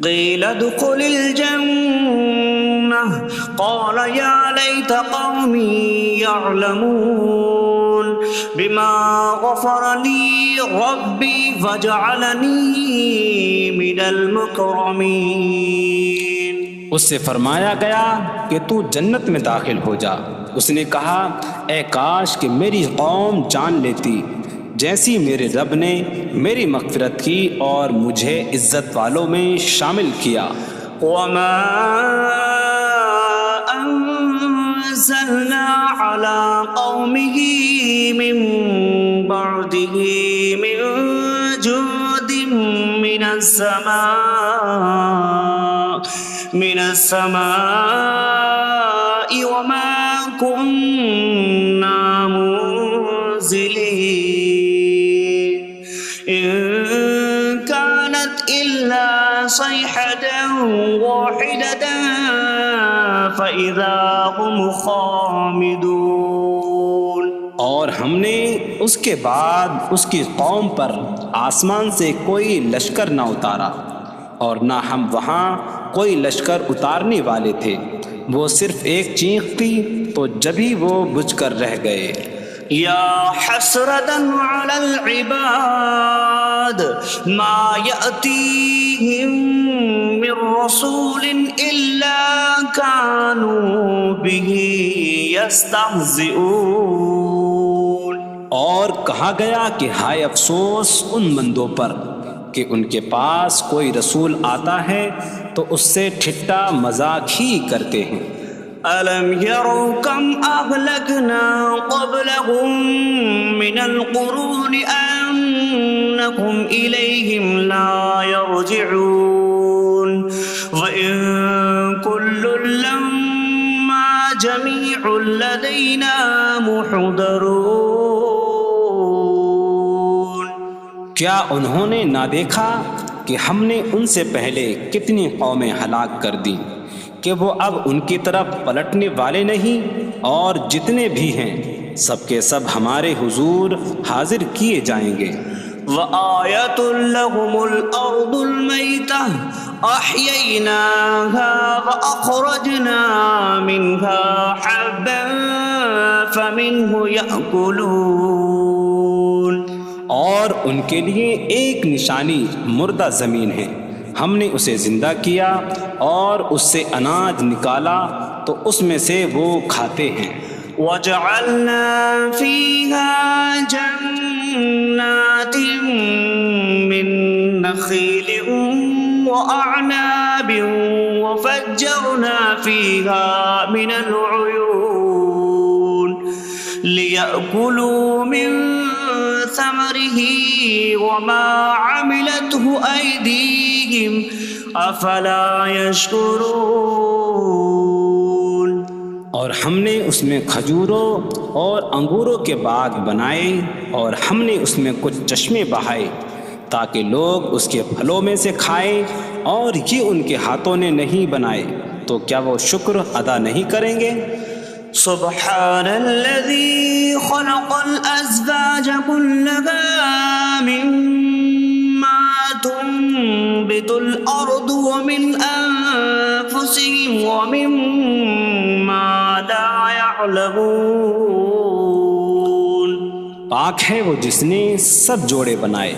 قیل ادخل الجنة قال یا لیت قومی یعلمون بما غفر لی ربی وجعلنی من المکرمین اس سے فرمایا گیا کہ تو جنت میں داخل ہو جا اس نے کہا اے کاش کہ میری قوم جان لیتی جیسی میرے رب نے میری مغفرت کی اور مجھے عزت والوں میں شامل کیا وما أنزلنا على قومه من بعده من جود من السماء وما كنا منزلين إن كانت إلا صيحة واحدة فإذا هم خامدون. اور ہم نے اس کے بعد اس کی قوم پر آسمان سے کوئی لشکر نہ اتارا اور نہ ہم وہاں کوئی لشکر اتارنے والے تھے. وہ صرف ایک چیخ کی تو جبھی وہ بجھ کر رہ گئے. یا حسرة على العباد ما يأتيهم من رسول إلا كانوا به يستهزئون. اور کہا گیا کہ ہائے افسوس ان بندوں پر کہ ان کے پاس کوئی رسول آتا ہے تو اس سے ٹھٹا مذاق ہی کرتے ہیں. أَلَمْ يَرَوْا كَمْ أَهْلَكْنَا قَبْلَهُمْ مِنَ الْقُرُونِ أَنَّكُمْ إِلَيْهِمْ لَا يَرْجِعُونَ وَإِن كُلٌّ لَمَّا جَمِيعٌ لَدَيْنَا مُحْضَرُونَ. کیا انہوں نے نہ دیکھا کہ ہم نے ان سے پہلے کتنی قومیں ہلاک کر دیں کہ وہ اب ان کی طرف پلٹنے والے نہیں، اور جتنے بھی ہیں سب کے سب ہمارے حضور حاضر کیے جائیں گے. وَآيَةٌ لَهُمُ الْأَرْضُ الْمَيْتَةُ أَحْيَيْنَاهَا وَأَخْرَجْنَا مِنْهَا حَبًّا فَمِنْهُ يَأْكُلُونَ. اور ان کے لیے ایک نشانی مردہ زمین ہے، ہم نے اسے زندہ کیا اور اس سے اناج نکالا تو اس میں سے وہ کھاتے ہیں. وَجَعَلْنَا فِيهَا جَنَّاتٍ مِّن نَخِيلٍ وَأَعْنَابٍ وَفَجَّرْنَا فِيهَا مِنَ الْعُيُونِ لِيَأْكُلُوا مِن ثمره وما عملته أيديهم أفلا يشكرون. اور ہم نے اس میں کھجوروں اور انگوروں کے باغ بنائے اور ہم نے اس میں کچھ چشمے بہائے تاکہ لوگ اس کے پھلوں میں سے کھائیں، اور یہ ان کے ہاتھوں نے نہیں بنائے تو کیا وہ شکر ادا نہیں کریں گے؟ سبحان الذي خلق الأزواج كلها مما تنبت الأرض ومن أنفسهم ومما لا يعلمون. پاک ہے وہ جس نے سب جوڑے بنائے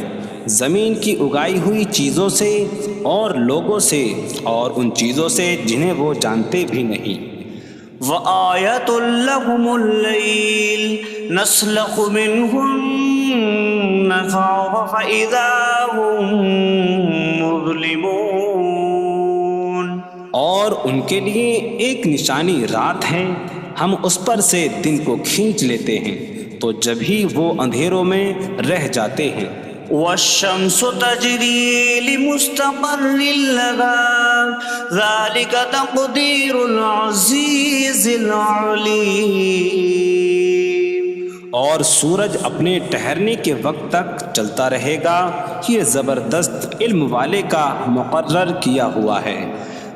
زمین کی اگائی ہوئی چیزوں سے اور لوگوں سے اور ان چیزوں سے جنہیں وہ جانتے بھی نہیں. وَآيَةٌ لَهُمُ اللَّيْلُ نَسْلَخُ مِنْهُ النَّهَارَ فَإِذَا هُمْ مُظْلِمُونَ. اور ان کے لیے ایک نشانی رات ہے، ہم اس پر سے دن کو کھینچ لیتے ہیں تو جب ہی وہ اندھیروں میں رہ جاتے ہیں. وَالشَّمْسُ تَجْرِي لِمُسْتَقَرٍّ لَهَا ذَلِكَ تَقْدِيرُ الْعَزِيزِ الْعَلِيمِ. اور سورج اپنے ٹھہرنے کے وقت تک چلتا رہے گا، یہ زبردست علم والے کا مقرر کیا ہوا ہے.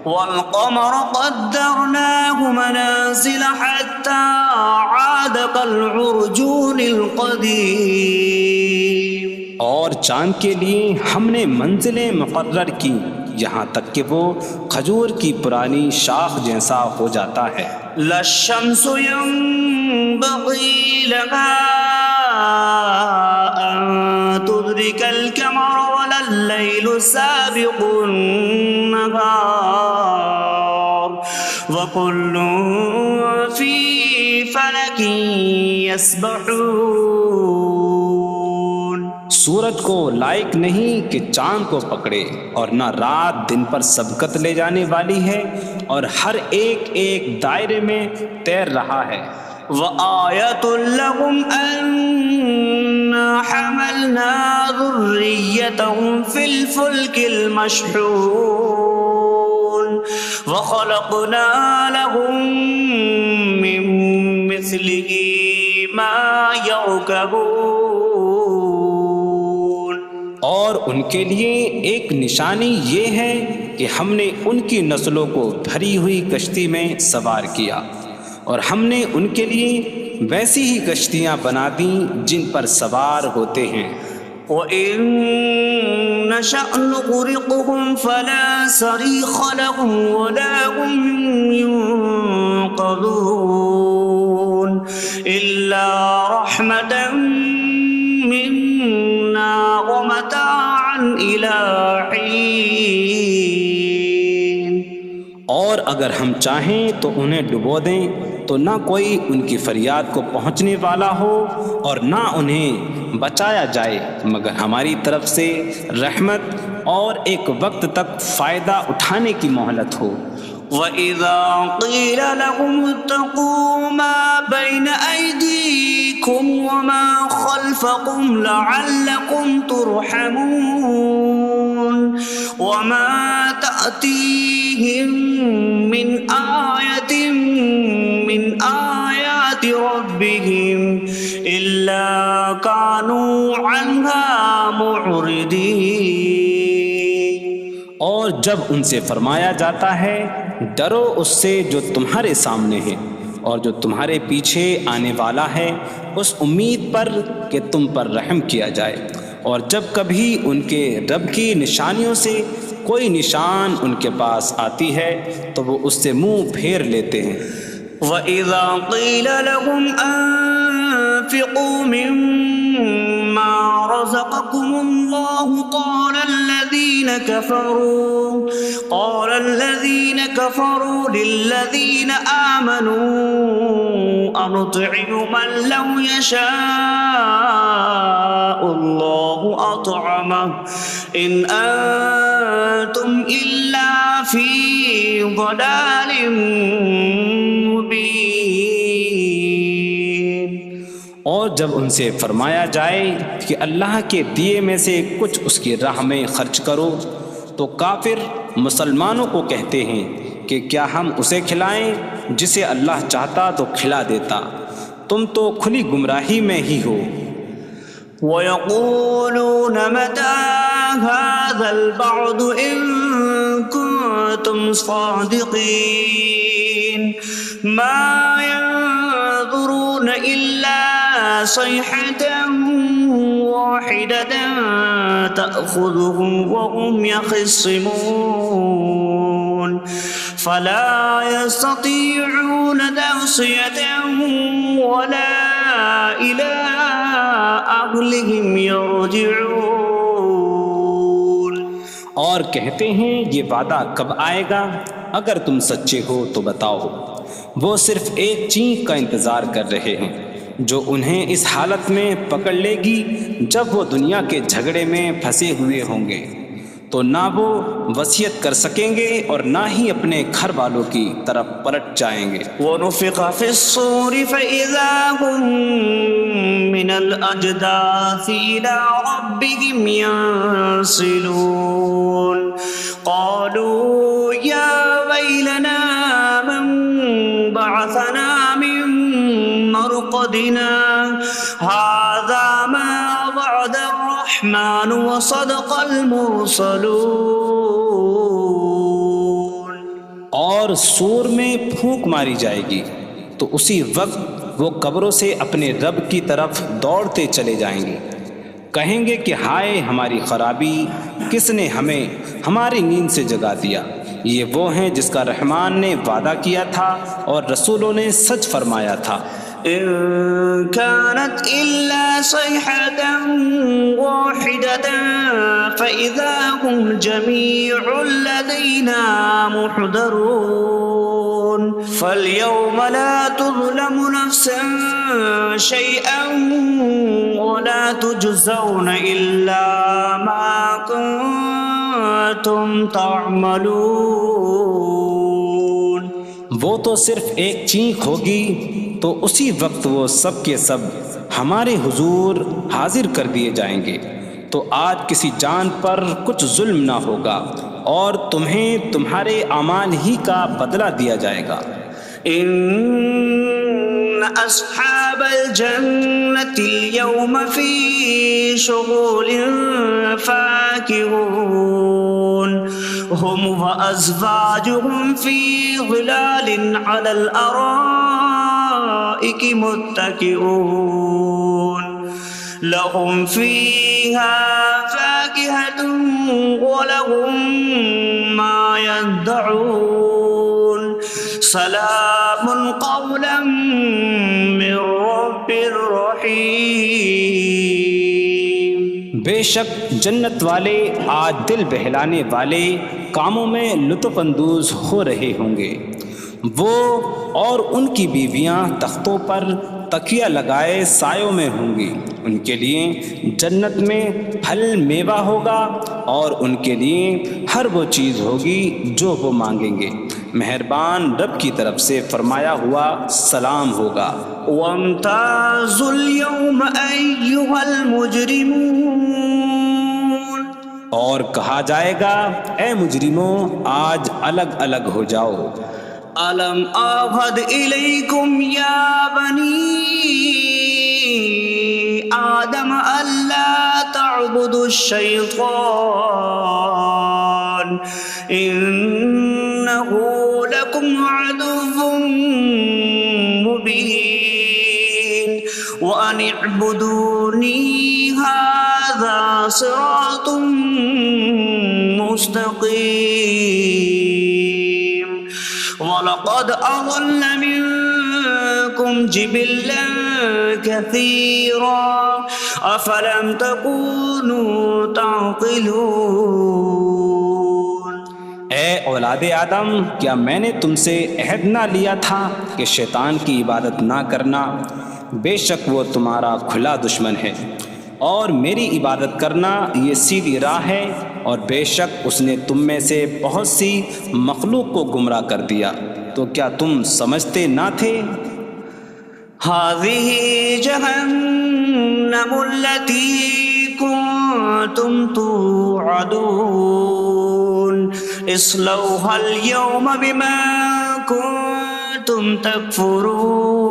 وَالْقَمَرَ قَدَّرْنَاهُ مَنَازِلَ حَتَّى عَادَ كَالْعُرْجُونِ الْقَدِيمِ. اور چاند کے لیے ہم نے منزلیں مقرر کی یہاں تک کہ وہ کھجور کی پرانی شاخ جیسا ہو جاتا ہے. لَا الشَّمْسُ يَنبَغِي لَهَا أَن تُدْرِكَ الْقَمَرَ وَلَا اللَّيْلُ سَابِقُ النَّهَارِ وَكُلٌّ فِي فَلَكٍ يَسْبَحُونَ. سورج کو لائق نہیں کہ چاند کو پکڑے، اور نہ رات دن پر سبقت لے جانے والی ہے، اور ہر ایک ایک دائرے میں تیر رہا ہے۔ وَآيَةٌ لَهُمْ أَنَّا حَمَلْنَا ذُرِّيَّتَهُمْ فِي الْفُلْكِ الْمَشْحُونِ وَخَلَقْنَا لَهُم مِّن مِّثْلِهِ مَا يَرْكَبُونَ۔ اور ان کے لیے ایک نشانی یہ ہے کہ ہم نے ان کی نسلوں کو بھری ہوئی کشتی میں سوار کیا، اور ہم نے ان کے لیے ویسی ہی کشتیاں بنا دیں جن پر سوار ہوتے ہیں۔ وَإِن نَّشَأْ نُغْرِقْهُمْ فَلَا صَرِيخَ لَهُمْ وَلَا هُمْ يُنقَذُونَ إِلَّا رَحْمَةً مِّنَّا وَمَتَاعًا إِلَىٰ حِينٍ۔ اور اگر ہم چاہیں تو انہیں ڈبو دیں تو نہ کوئی ان کی فریاد کو پہنچنے والا ہو، اور نہ انہیں بچایا جائے مگر ہماری طرف سے رحمت اور ایک وقت تک فائدہ اٹھانے کی مہلت ہو۔ وَإِذَا قِيلَ لَهُمُ اتَّقُوا مَا بَيْنَ أَيْدِيكُمْ وَمَا خَلْفَكُمْ لَعَلَّكُمْ تُرْحَمُونَ وَمَا تَأْتِيهِم مِّنْ آيَةٍ مِّنْ آيَاتِ رَبِّهِمْ إِلَّا كَانُوا عَنْهَا مُعْرِضِينَ۔ اور جب ان سے فرمایا جاتا ہے ڈرو اس سے جو تمہارے سامنے ہے اور جو تمہارے پیچھے آنے والا ہے، اس امید پر کہ تم پر رحم کیا جائے، اور جب کبھی ان کے رب کی نشانیوں سے کوئی نشان ان کے پاس آتی ہے تو وہ اس سے منہ پھیر لیتے ہیں۔ وَإِذَا قِيلَ لَهُمْ أَنفِقُوا مِمَّا رَزَقَكُمُ اللَّهُ قَالَ الَّذِينَ كَفَرُوا لِلَّذِينَ آمَنُوا أَنُطْعِمُ مَن لَّوْ يَشَاءُ اللَّهُ أَطْعَمَهُ إِنْ أَنتُمْ إِلَّا فِي ضَلَالٍ مُّبِينٍ۔ اور جب ان سے فرمایا جائے کہ اللہ کے دیے میں سے کچھ اس کی راہ میں خرچ کرو تو کافر مسلمانوں کو کہتے ہیں کہ کیا ہم اسے کھلائیں جسے اللہ چاہتا تو کھلا دیتا، تم تو کھلی گمراہی میں ہی ہو۔ وَيَقُولُونَ مَتَىٰ هَٰذَا الْوَعْدُ إِن كُنتُمْ صَادِقِينَ مَا يَنظُرُونَ إِلَّا صَيْحَةً وَاحِدَةً تَأْخُذُهُمْ وَهُمْ يَخِصِّمُونَ فَلَا يَسْتَطِيعُونَ تَوْصِيَةً وَلَا إِلَىٰ أَهْلِهِمْ يَرْجِعُونَ۔ اور کہتے ہیں یہ وعدہ کب آئے گا؟ اگر تم سچے ہو تو بتاؤ۔ وہ صرف ایک چینخ کا انتظار کر رہے ہیں جو انہیں اس حالت میں پکڑ لے گی جب وہ دنیا کے جھگڑے میں پھنسے ہوئے ہوں گے، تو نہ وہ وصیت کر سکیں گے اور نہ ہی اپنے گھر والوں کی طرف پلٹ جائیں گے۔ وَنُفِخَ فِي الصُّورِ فَإِذَا هُم مِّنَ الْأَجْدَاثِ إِلَىٰ رَبِّهِمْ يَنسِلُونَ قَالُوا يَا وَيْلَنَا مَن بَعَثَنَا مِن مَّرْقَدِنَا هَٰذَا مَا وَعَدَ الرَّحْمَٰنُ وَصَدَقَ الْمُرْسَلُونَ۔ اور سور میں پھونک ماری جائے گی تو اسی وقت وہ قبروں سے اپنے رب کی طرف دوڑتے چلے جائیں گے، کہیں گے کہ ہائے ہماری خرابی، کس نے ہمیں ہماری نیند سے جگا دیا۔ یہ وہ ہیں جس کا رحمان نے وعدہ کیا تھا اور رسولوں نے سچ فرمایا تھا۔ إن كانت إلا صيحة واحدة فإذا هم جميع لدينا محضرون فاليوم لا تظلم نفس شيئا ولا تجزون إلا ما كنتم تعملون۔ وہ تو صرف ایک چینخ ہوگی تو اسی وقت وہ سب کے سب ہمارے حضور حاضر کر دیے جائیں گے، تو آج کسی جان پر کچھ ظلم نہ ہوگا اور تمہیں تمہارے اعمال ہی کا بدلہ دیا جائے گا۔ إن أصحاب الجنة اليوم في شغل فاكهون هم وأزواجهم في ظلال على الأرائك متكئون لهم فيها فاكهة ولهم ما يدعون سلام قولا من رب رحیم۔ بے شک جنت والے آج دل بہلانے والے کاموں میں لطف اندوز ہو رہے ہوں گے۔ وہ اور ان کی بیویاں تختوں پر تکیہ لگائے سایوں میں ہوں گی۔ ان کے لیے جنت میں پھل میوہ ہوگا اور ان کے لیے ہر وہ چیز ہوگی جو وہ مانگیں گے۔ مہربان رب کی طرف سے فرمایا ہوا سلام ہوگا۔ وامتازوا اليوم أيها المجرمون، اور کہا جائے گا اے مجرموں آج الگ الگ ہو جاؤ۔ ألم أعهد إليكم يا بني آدم ألا تعبدوا الشيطان إنه لكم عدو مبين وأن اعبدوني هذا صراط مستقيم وَلَقَدْ أَضَلَّ مِنكُمْ جِبِلًّا كَثِيرًا أَفَلَمْ تَكُونُوا تَعْقِلُونَ۔ اے اولاد آدم، کیا میں نے تم سے عہد نہ لیا تھا کہ شیطان کی عبادت نہ کرنا؟ بے شک وہ تمہارا کھلا دشمن ہے، اور میری عبادت کرنا یہ سیدھی راہ ہے، اور بے شک اس نے تم میں سے بہت سی مخلوق کو گمراہ کر دیا، تو کیا تم سمجھتے نہ تھے؟ هذه جهنم التي كنتم توعدون اصلوها اليوم بما كنتم تكفرون۔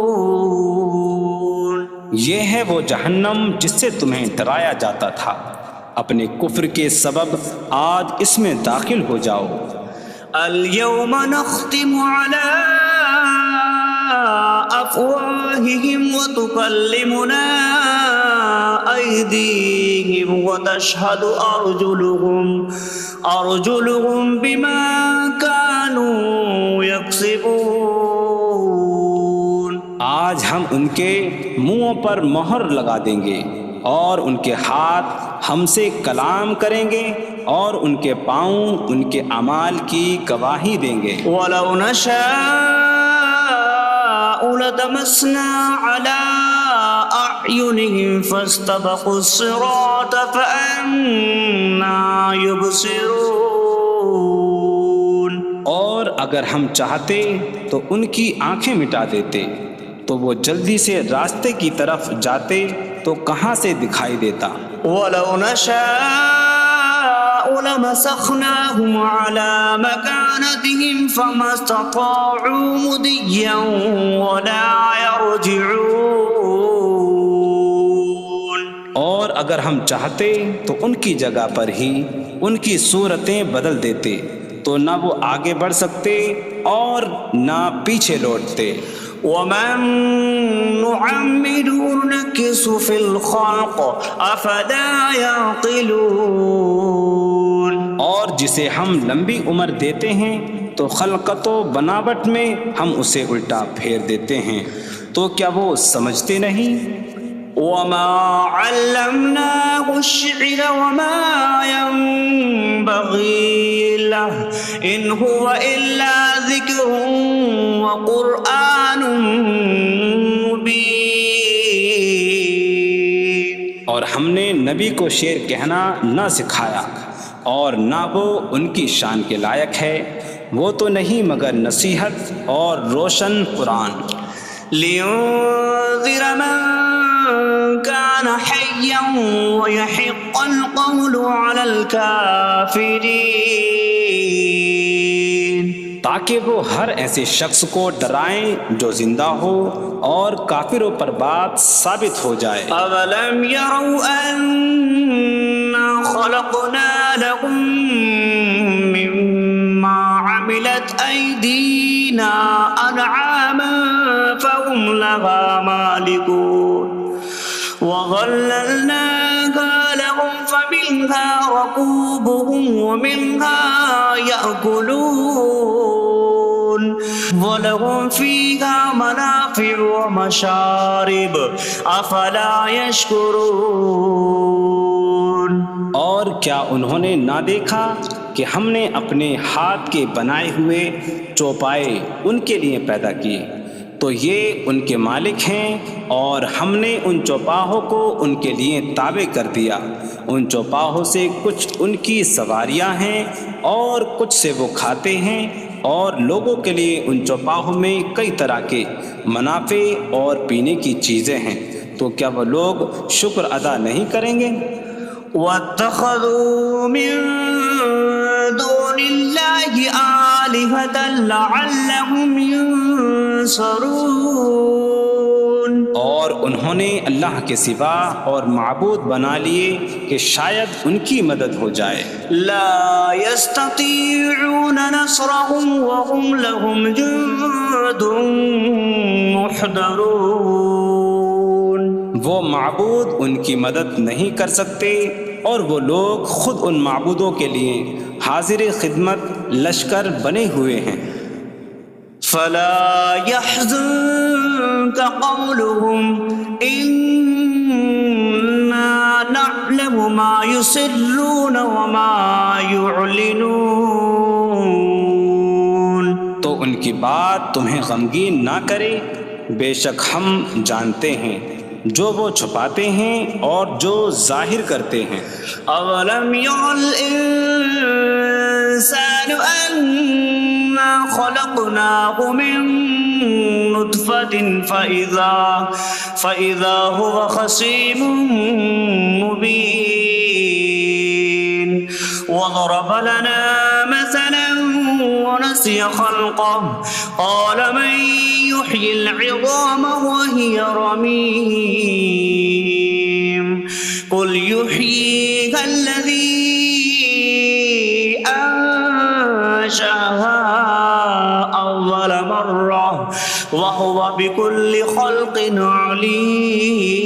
یہ ہے وہ جہنم جس سے تمہیں ڈرایا جاتا تھا، اپنے کفر کے سبب آج اس میں داخل ہو جاؤ۔ اليوم نختم على أفواههم وتكلمنا أيديهم وتشهد أرجلهم بما كانوا يكسبون۔ آج ہم ان کے منہوں پر مہر لگا دیں گے، اور ان کے ہاتھ ہم سے کلام کریں گے، اور ان کے پاؤں ان کے اعمال کی گواہی دیں گے۔ وَلَوْ نَشَاءُ لَطَمَسْنَا عَلَىٰ أَعْيُنِهِمْ فَاسْتَبَقُوا الصِّرَاطَ فَأَنَّىٰ يُبْصِرُونَ۔ اور اگر ہم چاہتے تو ان کی آنکھیں مٹا دیتے، تو وہ جلدی سے راستے کی طرف جاتے تو کہاں سے دکھائی دیتا۔ وَلَوْ نَشَاءُ لَمَسَخْنَاهُمْ عَلَىٰ مَكَانَتِهِمْ فَمَا اسْتَطَاعُوا مُضِيًّا وَلَا يَرْجِعُونَ۔ اور اگر ہم چاہتے تو ان کی جگہ پر ہی ان کی صورتیں بدل دیتے، تو نہ وہ آگے بڑھ سکتے اور نہ پیچھے لوٹتے۔ وَمَن نُّعَمِّرْهُ نُنَكِّسْهُ فِي الْخَلْقِ أَفَلَا يَعْقِلُونَ۔ اور جسے ہم لمبی عمر دیتے ہیں تو خلقت و بناوٹ میں ہم اسے الٹا پھیر دیتے ہیں، تو کیا وہ سمجھتے نہیں؟ وَمَا عَلَّمْنَاهُ الشعر وما ينبغي له إن هو إلا ذكر وقرآن مبين. اور ہم نے نبی کو شعر کہنا نہ سکھایا اور نہ وہ ان کی شان کے لائق ہے، وہ تو نہیں مگر نصیحت اور روشن قرآن. لينذر من كان حيا ويحق القول على الكافرين. تاکہ وہ ہر ایسے شخص کو ڈرائیں جو زندہ ہو اور کافروں پر بات ثابت ہو جائے. أولم يروا أنا خلقنا لهم مما عملت أيدينا أنعاما فهم لها مالكون وظللناها لهم فمنها ركوبهم ومنها يأكلون ولهم فيها منافع ومشارب أفلا يشكرون. اور کیا انہوں نے نہ دیکھا کہ ہم نے اپنے ہاتھ کے بنائے ہوئے چوپائے ان کے لیے پیدا کیے، تو یہ ان کے مالک ہیں، اور ہم نے ان چوپاہوں کو ان کے لیے تابع کر دیا. ان چوپاہوں سے کچھ ان کی سواریاں ہیں اور کچھ سے وہ کھاتے ہیں، اور لوگوں کے لیے ان چوپاہوں میں کئی طرح کے منافع اور پینے کی چیزیں ہیں. تو کیا وہ لوگ شکر ادا نہیں کریں گے؟ واتخذوا من دون الله آلهة لعلهم ينصرون. اور انہوں نے اللہ کے سوا اور معبود بنا لیے کہ شاید ان کی مدد ہو جائے. لا يستطيعون نصرهم وهم لهم جند محضرون. وہ معبود ان کی مدد نہیں کر سکتے، اور وہ لوگ خود ان معبودوں کے لیے حاضر خدمت لشکر بنے ہوئے ہیں. فلا يحزنك قولهم إنا نعلم ما يسرون وما يعلنون. تو ان کی بات تمہیں غمگین نہ کرے، بے شک ہم جانتے ہیں جو وہ چھپاتے ہیں اور جو ظاہر کرتے ہیں. أولم ير الإنسان أنا خلقناه من نطفة فإذا هو خصيم مبين. وضرب لنا مثلا ونسي خلقه قال من يحيي العظام وهي رميم قل يحييها الذي أنشأها أول مرة وهو بكل خلق عليم.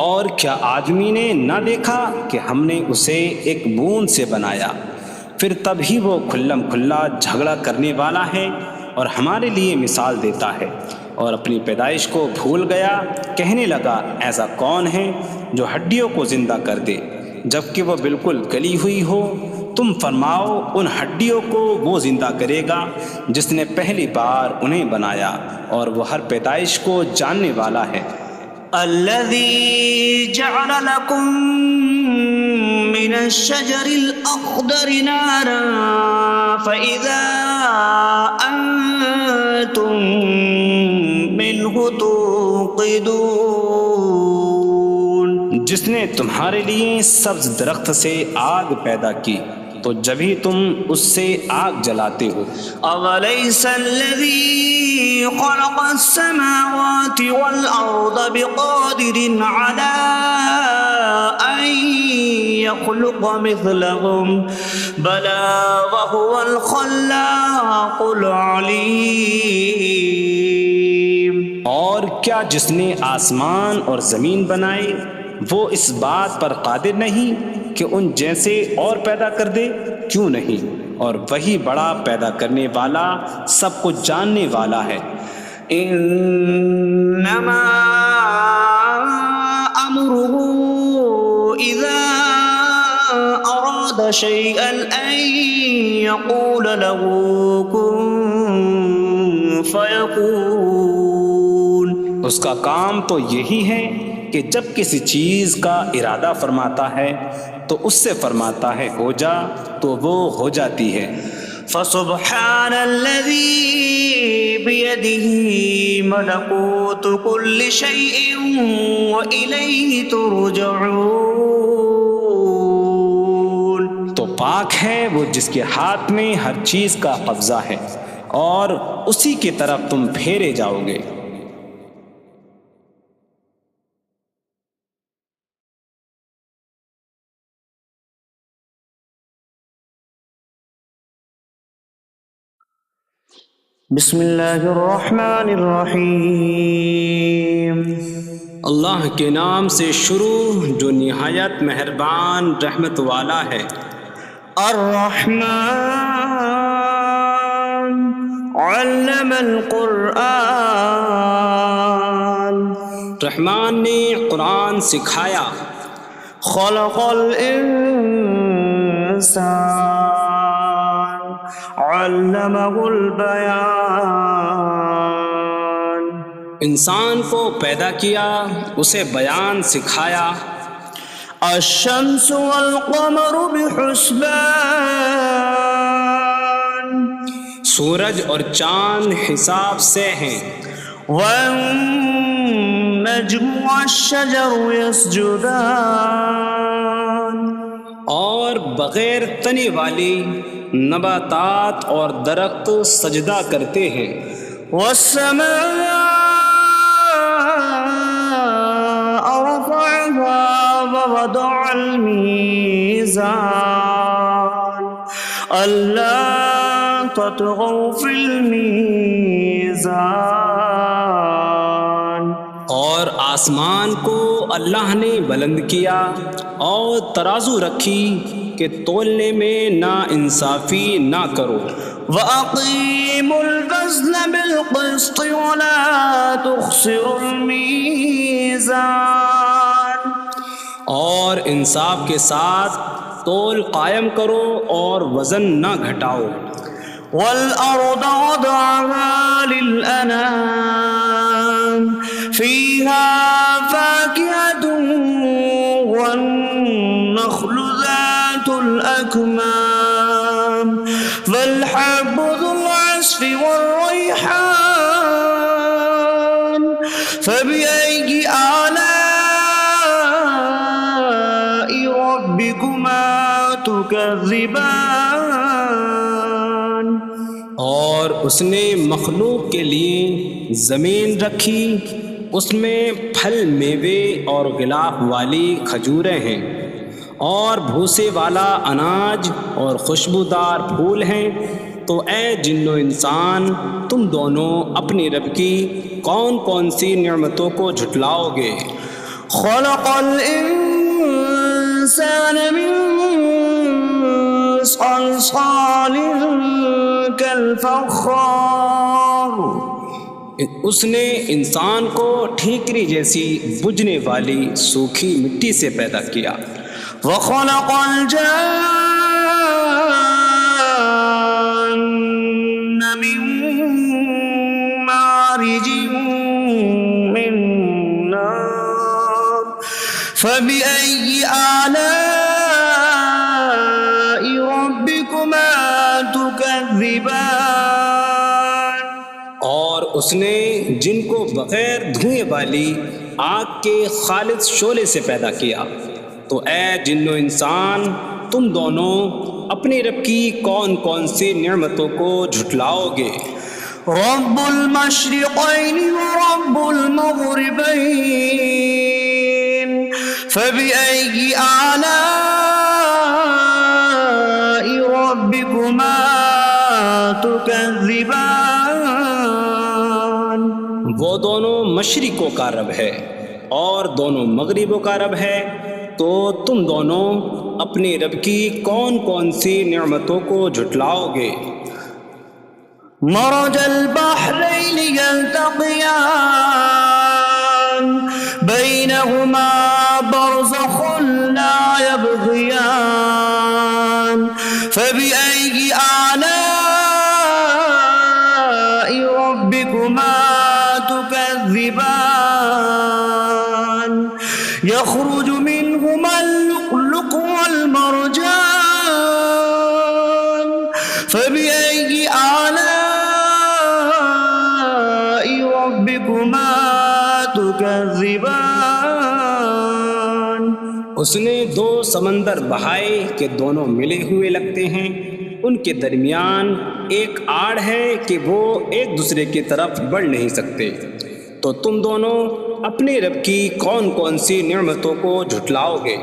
اور کیا آدمی نے نہ دیکھا کہ ہم نے اسے ایک بوند سے بنایا، پھر تب ہی وہ کھلم کھلا جھگڑا کرنے والا ہے اور ہمارے لیے مثال دیتا ہے. اور اپنی پیدائش کو بھول گیا، کہنے لگا ایسا کون ہے جو ہڈیوں کو زندہ کر دے جبکہ وہ بالکل گلی ہوئی ہو. تم فرماؤ ان ہڈیوں کو وہ زندہ کرے گا جس نے پہلی بار انہیں بنایا، اور وہ ہر پیدائش کو جاننے والا ہے. الذي جعل لكم من الشجر الأخضر نارا فإذا أنتم منه توقدون. جس نے تمہارے لیے سبز درخت سے آگ پیدا کی تو جبھی تم اس سے آگ جلاتے ہو. أوليس الذي خلق السماوات والأرض بقادر على أن يخلق مثلهم بلى وهو الخلاق العليم. اور کیا جس نے آسمان اور زمین بنائے وہ اس بات پر قادر نہیں کہ ان جیسے اور پیدا کر دے؟ کیوں نہیں، اور وہی بڑا پیدا کرنے والا سب کچھ جاننے والا ہے. انما امره أراد شيئا أن يقول له كن فيكون. اس کا کام تو یہی ہے کہ جب کسی چیز کا ارادہ فرماتا ہے تو اس سے فرماتا ہے ہو جا تو وہ ہو جاتی ہے. فسبحان الذي بيده ملكوت كل شيء وإليه ترجعون. تو پاک ہے وہ جس کے ہاتھ میں ہر چیز کا قبضہ ہے اور اسی کی طرف تم پھیرے جاؤ گے. بسم اللہ الرحمن الرحیم. اللہ کے نام سے شروع جو نہایت مہربان رحمت والا ہے. الرحمن علم القرآن. رحمان نے قرآن سکھایا. خلق الانسان علمہ البیان. انسان کو پیدا کیا اسے بیان سکھایا. الشمس والقمر بحسبان. سورج اور چاند حساب سے ہیں. والنجم والشجر يسجدان. اور بغیر تنے والی نباتات اور درخت سجدہ کرتے ہیں. والسماء رفعها ووضع الميزان ألا تطغوا في الميزان. اور آسمان کو اللہ نے بلند کیا اور ترازو رکھی کہ تولنے میں نا انصافی نہ کرو. وَأَقِيمُوا الْوَزْنَ بِالْقِسْطِ وَلَا تُخْسِرُوا الْمِيزَانَ. اور انصاف کے ساتھ تول قائم کرو اور وزن نہ گھٹاؤ. وَالْأَرْضَ وَضَعَهَا لِلْأَنَامِ فِيهَا فَاكِهَةٌ وَالنَّخْلُ ذَاتُ الْأَكْمَامِ وَالْحَبُّ ذُو الْعَصْفِ وَالرَّيْحَانُ فَبِأَيِّ آلَاءِ رَبِّكُمَا تُكَذِّبَانِ. اور اس نے مخلوق کے لیے زمین رکھی، اس میں پھل میوے اور غلاف والی کھجوریں ہیں اور بھوسے والا اناج اور خوشبودار پھول ہیں. تو اے جن و انسان تم دونوں اپنی رب کی کون کون سی نعمتوں کو جھٹلاؤ گے. خلق الانسان من صلصال کالفخار. اس نے انسان کو ٹھیکری جیسی بجھنے والی سوکھی مٹی سے پیدا کیا. وخلق الجان من مارج من نار فبأي آلاء ربكما تكذبان. اور اس نے جن کو بغیر دھوئیں والی آگ کے خالص شعلے سے پیدا کیا. تو اے جن و انسان تم دونوں اپنے رب کی کون کون سی نعمتوں کو جھٹلاؤ گے. رب المشرقین ورب المغربین فبأي آلاء ربكما تكذبان. وہ دونوں مشرقوں کا رب ہے اور دونوں مغربوں کا رب ہے. تو تم دونوں اپنی رب کی کون کون سی نعمتوں کو جھٹلاؤ گے. مرج البحرین یلتقیان بینہما برزخ لا یبغیان فبأي آلاء ربكما تكذبان يخرج منهما اللؤلؤ والمرجان فبأي آلاء ربكما تكذبان اس نے دو سمندر بہائے کہ دونوں ملے ہوئے لگتے ہیں، ان کے درمیان ایک آڑ ہے کہ وہ ایک دوسرے کی طرف بڑھ نہیں سکتے، تو تم دونوں اپنے رب کی کون کون سی نعمتوں کو جھٹلاؤ گے؟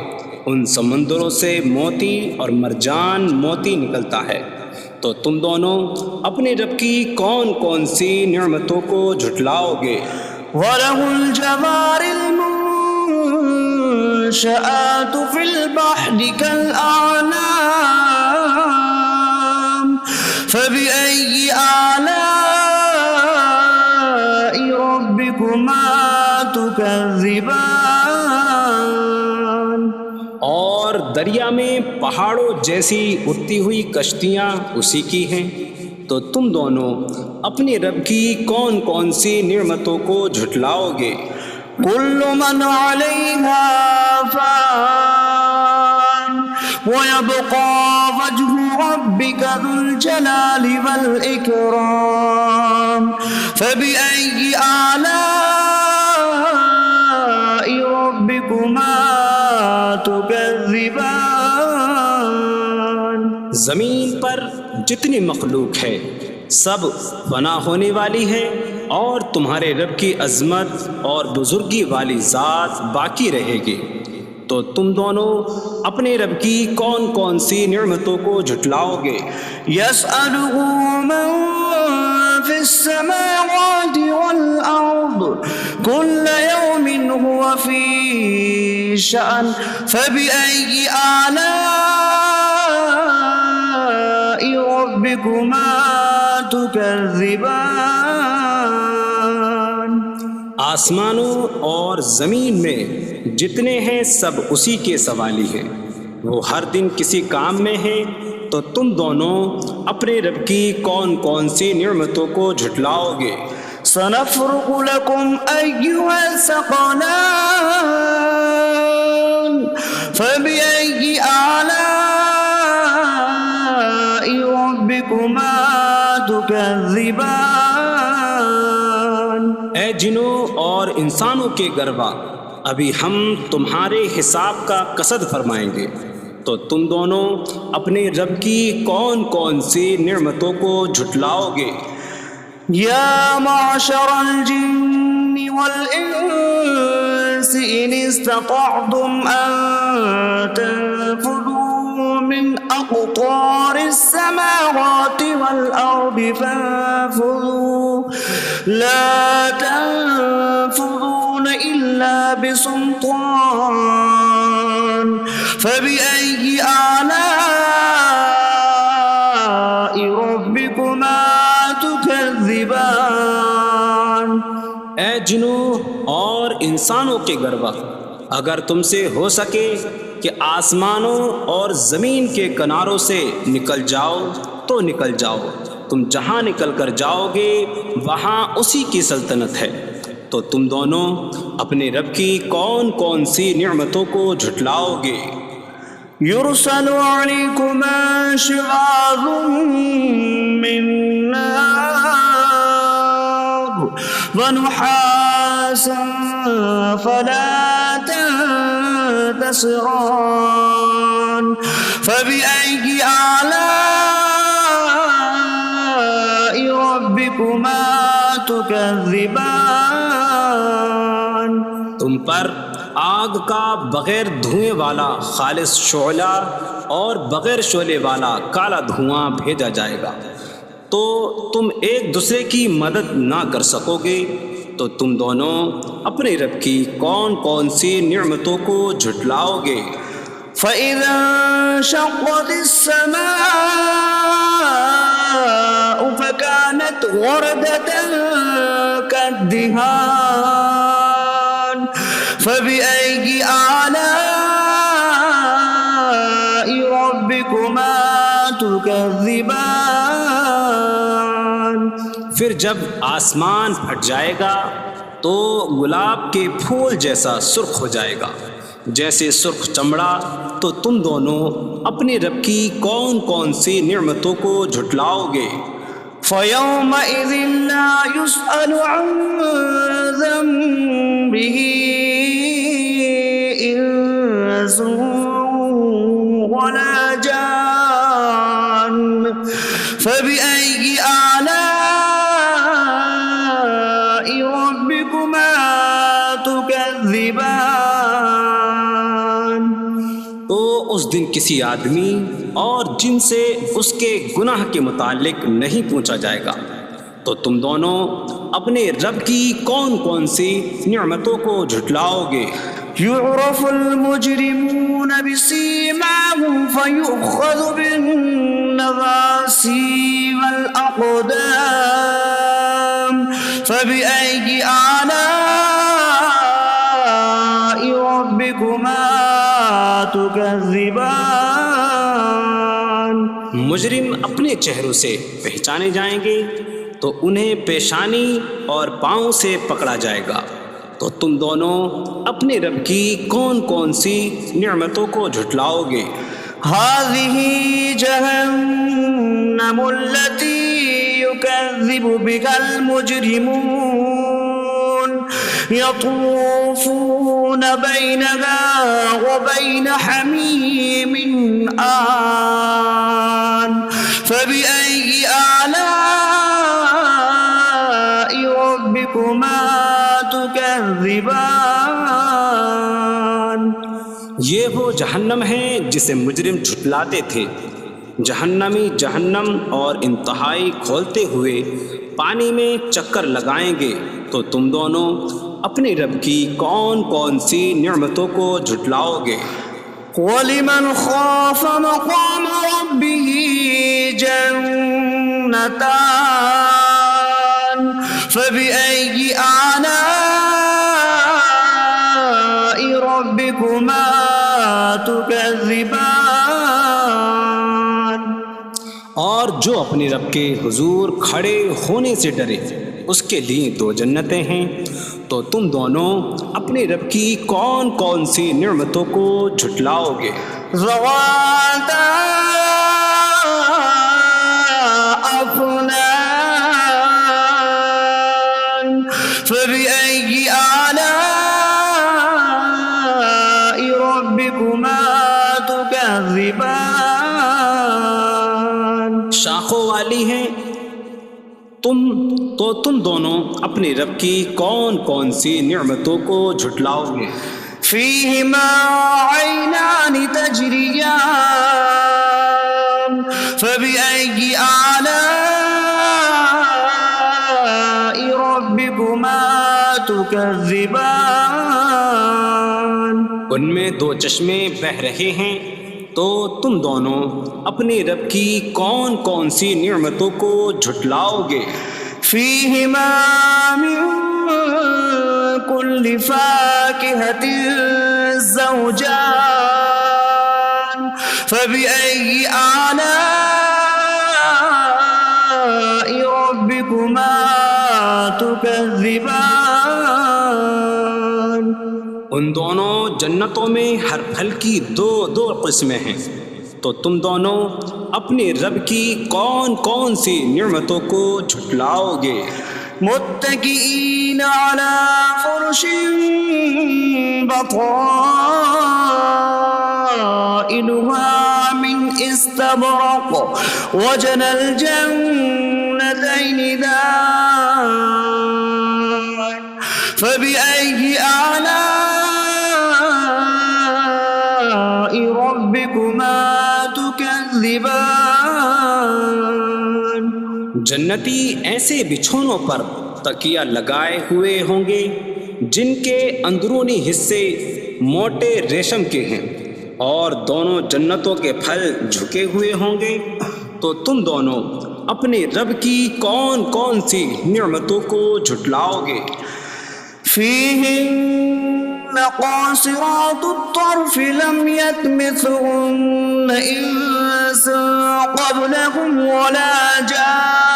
ان سمندروں سے موتی اور مرجان موتی نکلتا ہے، تو تم دونوں اپنے رب کی کون کون سی نعمتوں کو جھٹلاؤ گے؟ وَلَهُ الْجَوَارِ الْمُنشَآتُ فِي الْبَحْرِ كَالْأَعْلَامِ فَبِأَيِّ آلَاءِ رَبِّكُمَا تُكَذِّبَانِ اور دریا میں پہاڑوں جیسی اڑتی ہوئی کشتیاں اسی کی ہیں، تو تم دونوں اپنے رب کی کون کون سی نعمتوں کو جھٹلاؤ گے؟ كل من عليها فان ويبقى وجه ربك ذو الجلال والإكرام فبأي آلاء ربكما تكذبان زمین پر جتنی مخلوق ہے سب فنا ہونے والی ہے، اور تمہارے رب کی عظمت اور بزرگی والی ذات باقی رہے گی، تو تم دونوں اپنے رب کی کون کون سی نعمتوں کو جھٹلاؤ گے؟ يسأله من في السماوات والأرض كل يوم هو في شأن فبأي آلاء ربكما تكذبان آسمانوں اور زمین میں جتنے ہیں سب اسی کے سوالی ہیں، وہ ہر دن کسی کام میں ہیں، تو تم دونوں اپنے رب کی کون کون سی نعمتوں کو جھٹلاؤ گے؟ سنفرغ لكم أيها الثقلان فبأي آلاء ربكما تكذبان اے جنوں اور انسانوں کے گروہ، ابھی ہم تمہارے حساب کا قصد فرمائیں گے، تو تم دونوں اپنے رب کی کون کون سی نعمتوں کو جھٹلاؤ گے؟ يا معشر الجن والإنس إن استطعتم أن تنفذوا من أقطار السماوات والأرض فانفذوا لا تنفذون إلا بسلطان فبأي آلاء ربكما تكذبان اے جنوں اور انسانوں کے گروہ، اگر تم سے ہو سکے کہ آسمانوں اور زمین کے کناروں سے نکل جاؤ تو نکل جاؤ، تم جہاں نکل کر جاؤ گے وہاں اسی کی سلطنت ہے، تو تم دونوں اپنے رب کی کون کون سی نعمتوں کو جھٹلاؤ گے؟ يرسل عليكما شواظ من نار ونحاسا فلا تنتصران فبأي آلاء ربكما تكذبان تم پر آگ کا بغیر دھوئیں والا خالص شعلہ اور بغیر شعلے والا کالا دھواں بھیجا جائے گا، تو تم ایک دوسرے کی مدد نہ کر سکو گے، تو تم دونوں اپنے رب کی کون کون سی نعمتوں کو جھٹلاؤ گے؟ فَإِذَا انشَقَّتِ السَّمَاءُ فَكَانَتْ وَرْدَةً كَالدِّهَانِ فَبِأَيِّ آلَاءِ رَبِّكُمَا تكذبان پھر جب آسمان پھٹ جائے گا تو گلاب کے پھول جیسا سرخ ہو جائے گا جیسے سرخ چمڑا، تو تم دونوں اپنے رب کی کون کون سی نعمتوں کو جھٹلاؤ گے؟ فيومئذ لا يسأل عن ذنبه إنس ولا جان فبأي آلاء ربكما تكذبان تو اس دن کسی آدمی اور جن سے اس کے گناہ کے متعلق نہیں پوچھا جائے گا، تو تم دونوں اپنے رب کی کون کون سی نعمتوں کو جھٹلاؤ گے؟ يعرف المجرمون بسيماهم فيؤخذ بالنواصي والأقدام فبأي آلاء ربكما تكذبان مجرم اپنے چہروں سے پہچانے جائیں گے تو انہیں پیشانی اور پاؤں سے پکڑا جائے گا، تو تم دونوں اپنے رب کی کون کون سی نعمتوں کو جھٹلاؤ گے؟ هذه جهنم التي يكذب بها المجرمون يطوفون بينها وبين حميم آن فبأي آلاء ربكما تكذبان یہ وہ جہنم ہے جسے مجرم جھٹلاتے تھے۔ جہنمی جہنم اور انتہائی کھولتے ہوئے پانی میں چکر لگائیں گے، تو تم دونوں اپنے رب کی کون کون سی نعمتوں کو جھٹلاؤ گے؟ وَلِمَنْ خَافَ مَقَامَ رَبِّهِ جَنَّتَانِ فَبِأَيِّ آلَاءِ رَبِّكُمَا تُكَذِّبَانِ اور جو اپنے رب کے حضور کھڑے ہونے سے ڈرے اس کے لیے دو جنتیں ہیں، تو تم دونوں اپنے رب کی کون کون سی نعمتوں کو جھٹلاؤ گے؟ ذواتا أفنان فبأي آلاء ربكما تكذبان شاخوں والی ہیں تم دونوں اپنے رب کی کون کون سی نعمتوں کو جھٹلاؤ گے؟ فيهما عينان تجريان فبأي آلاء ربكما تكذبان ان میں دو چشمے بہہ رہے ہیں، تو تم دونوں اپنے رب کی کون کون سی نعمتوں کو جھٹلاؤ گے؟ فيهما من كل فاكهة زوجان فبأي آلاء ربكما تكذبان ان دونوں جنتوں میں ہر پھل کی دو قسمیں ہیں، تو تم دونوں اپنے رب کی کون کون سی نعمتوں کو جھٹلاؤ گے؟ متكئين على فرش بطائنها من استبرق وجنى الجنتين دان فبأي آلاء ربكما تكذبان جنتی ایسے بچھونوں پر تکیہ لگائے ہوئے ہوں گے جن کے اندرونی حصے موٹے ریشم کے ہیں، اور دونوں جنتوں کے پھل جھکے ہوئے ہوں گے، تو تم دونوں اپنے رب کی کون کون سی نعمتوں کو جھٹلاؤ گے؟ فيهن قاصرات الطرف لم يطمثهن إنس قبلهم ولا جان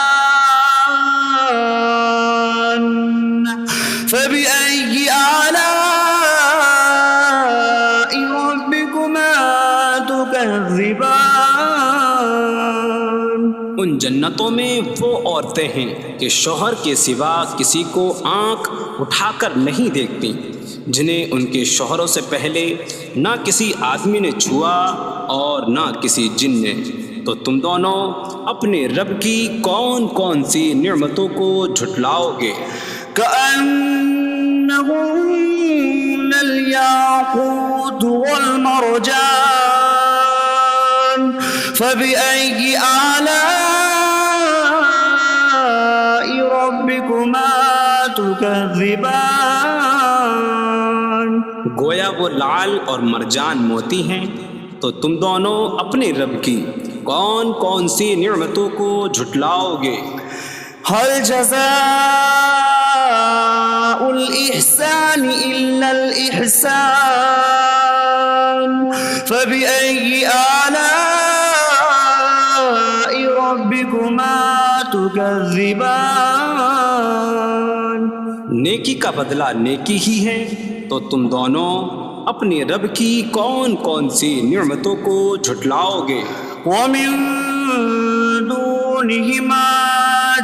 فبأي آلاء ربكما تكذبان۔ ان جنتوں میں وہ عورتیں ہیں کہ شوہر کے سوا کسی کو آنکھ اٹھا کر نہیں دیکھتی، جنہیں ان کے شوہروں سے پہلے نہ کسی آدمی نے چھوا اور نہ کسی جن نے۔ تو تم دونوں اپنے رب کی کون کون سی نعمتوں کو جھٹلاؤ گے؟ كأنهن الياقوت والمرجان فبأي آلاء ربكما تكذبان۔ گویا وہ لعل اور مرجان موتی ہیں۔ تو تم دونوں اپنے رب کی کون کون سی نعمتوں کو جھٹلاؤ گے؟ هل جزاء الإحسان إلا الإحسان فبأي آلاء ربكما تكذبان۔ نیکی کا بدلہ نیکی ہی ہے، تو تم دونوں اپنے رب کی کون کون سی نعمتوں کو جھٹلاؤ گے؟ ومن دونهما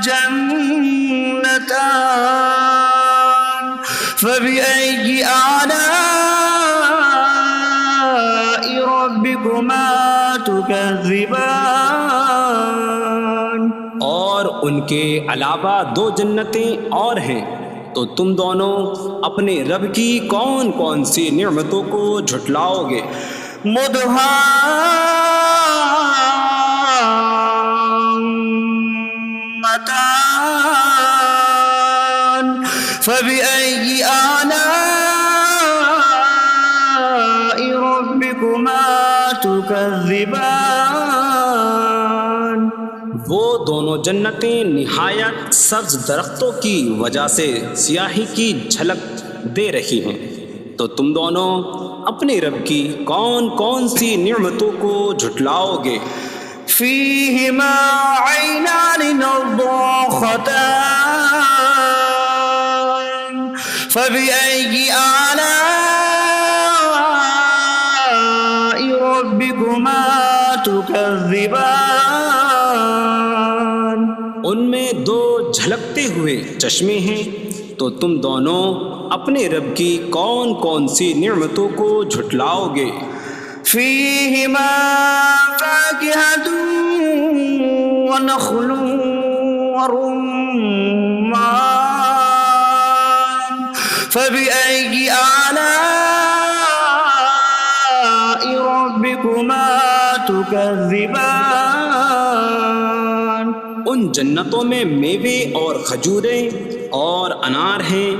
جنتان فبأي آلاء ربكما تكذبان۔ اور ان کے علاوہ دو جنتیں اور ہیں، تو تم دونوں اپنے رب کی کون کون سی نعمتوں کو جھٹلاؤ گے؟ مدهامتان فبأي آلاء ربكما تكذبان۔ وہ دونوں جنتیں نہایت سبز درختوں کی وجہ سے سیاہی کی جھلک دے رہی ہیں، تو تم دونوں اپنے رب کی کون کون سی نعمتوں کو جھٹلاؤ گے؟ فيهما عينان نضاختان فبأي آلاء ربكما تكذبان۔ ان میں دو جھلکتے ہوئے چشمے ہیں، تو تم دونوں اپنے رب کی کون کون سی نعمتوں کو جھٹلاؤ گے؟ فيهما فاكهة ونخل ورمان فبأي آلاء ربكما تكذبان۔ ان جنتوں میں میوے اور کھجوریں اور انار ہیں،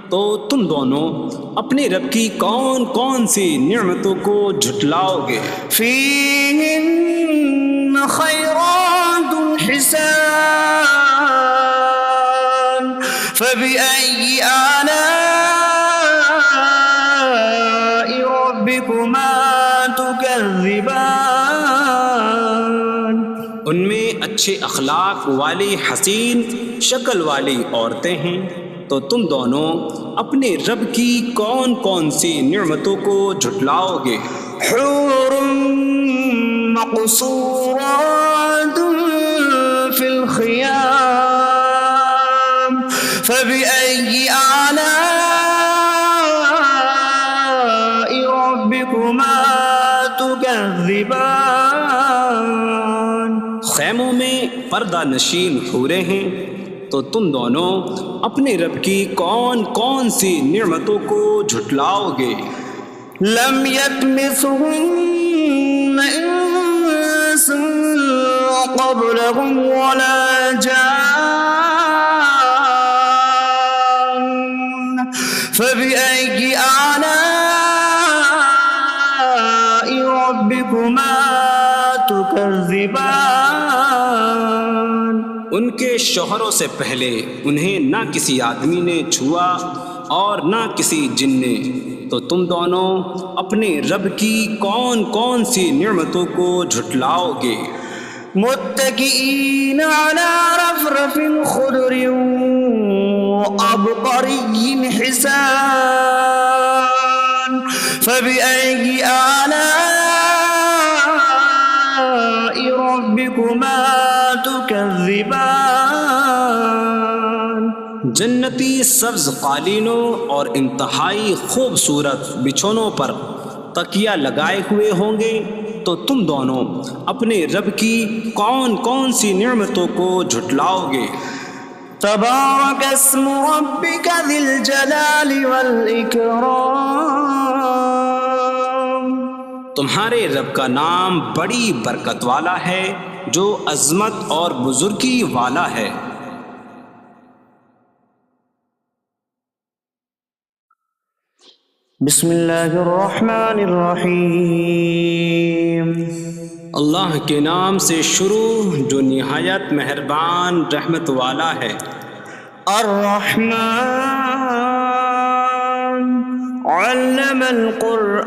تو تم دونوں اپنے رب کی کون کون سی نعمتوں کو جھٹلاؤ گے؟ فيهن خيرات حسان فبأي آلاء ربكما تكذبان۔ ان میں اچھے اخلاق والی حسین شکل والی عورتیں ہیں، تو تم دونوں اپنے رب کی کون کون سی نعمتوں کو جھٹلاؤ گے؟ حور مقصورات في الخيام فبأي آلاء ربكما تكذبان۔ خیموں میں پردہ نشین حوریں ہیں، تو تم دونوں اپنے رب کی کون کون سی نعمتوں کو جھٹلاؤ گے؟ لم يطمثهن إنس قبلهم ولا جان فبأي آلاء ربكما تكذبان۔ ان کے شوہروں سے پہلے انہیں نہ کسی آدمی نے چھوا اور نہ کسی جن نے، تو تم دونوں اپنے رب کی کون کون سی نعمتوں کو جھٹلاؤ گے؟ متكئين على رفرف خضر وعبقري حسان فبأي آلاء ربكما تكذبان؟ جنتی سبز قالینوں اور انتہائی خوبصورت بچھونوں پر تکیہ لگائے ہوئے ہوں گے، تو تم دونوں اپنے رب کی کون کون سی نعمتوں کو جھٹلاؤ گے؟ تبارك اسم ربك ذي الجلال والإكرام، تمہارے رب کا نام بڑی برکت والا ہے جو عظمت اور بزرگی والا ہے۔ بسم اللہ الرحمن الرحیم، اللہ کے نام سے شروع جو نہایت مہربان رحمت والا ہے۔ الرحمن علم القرآن،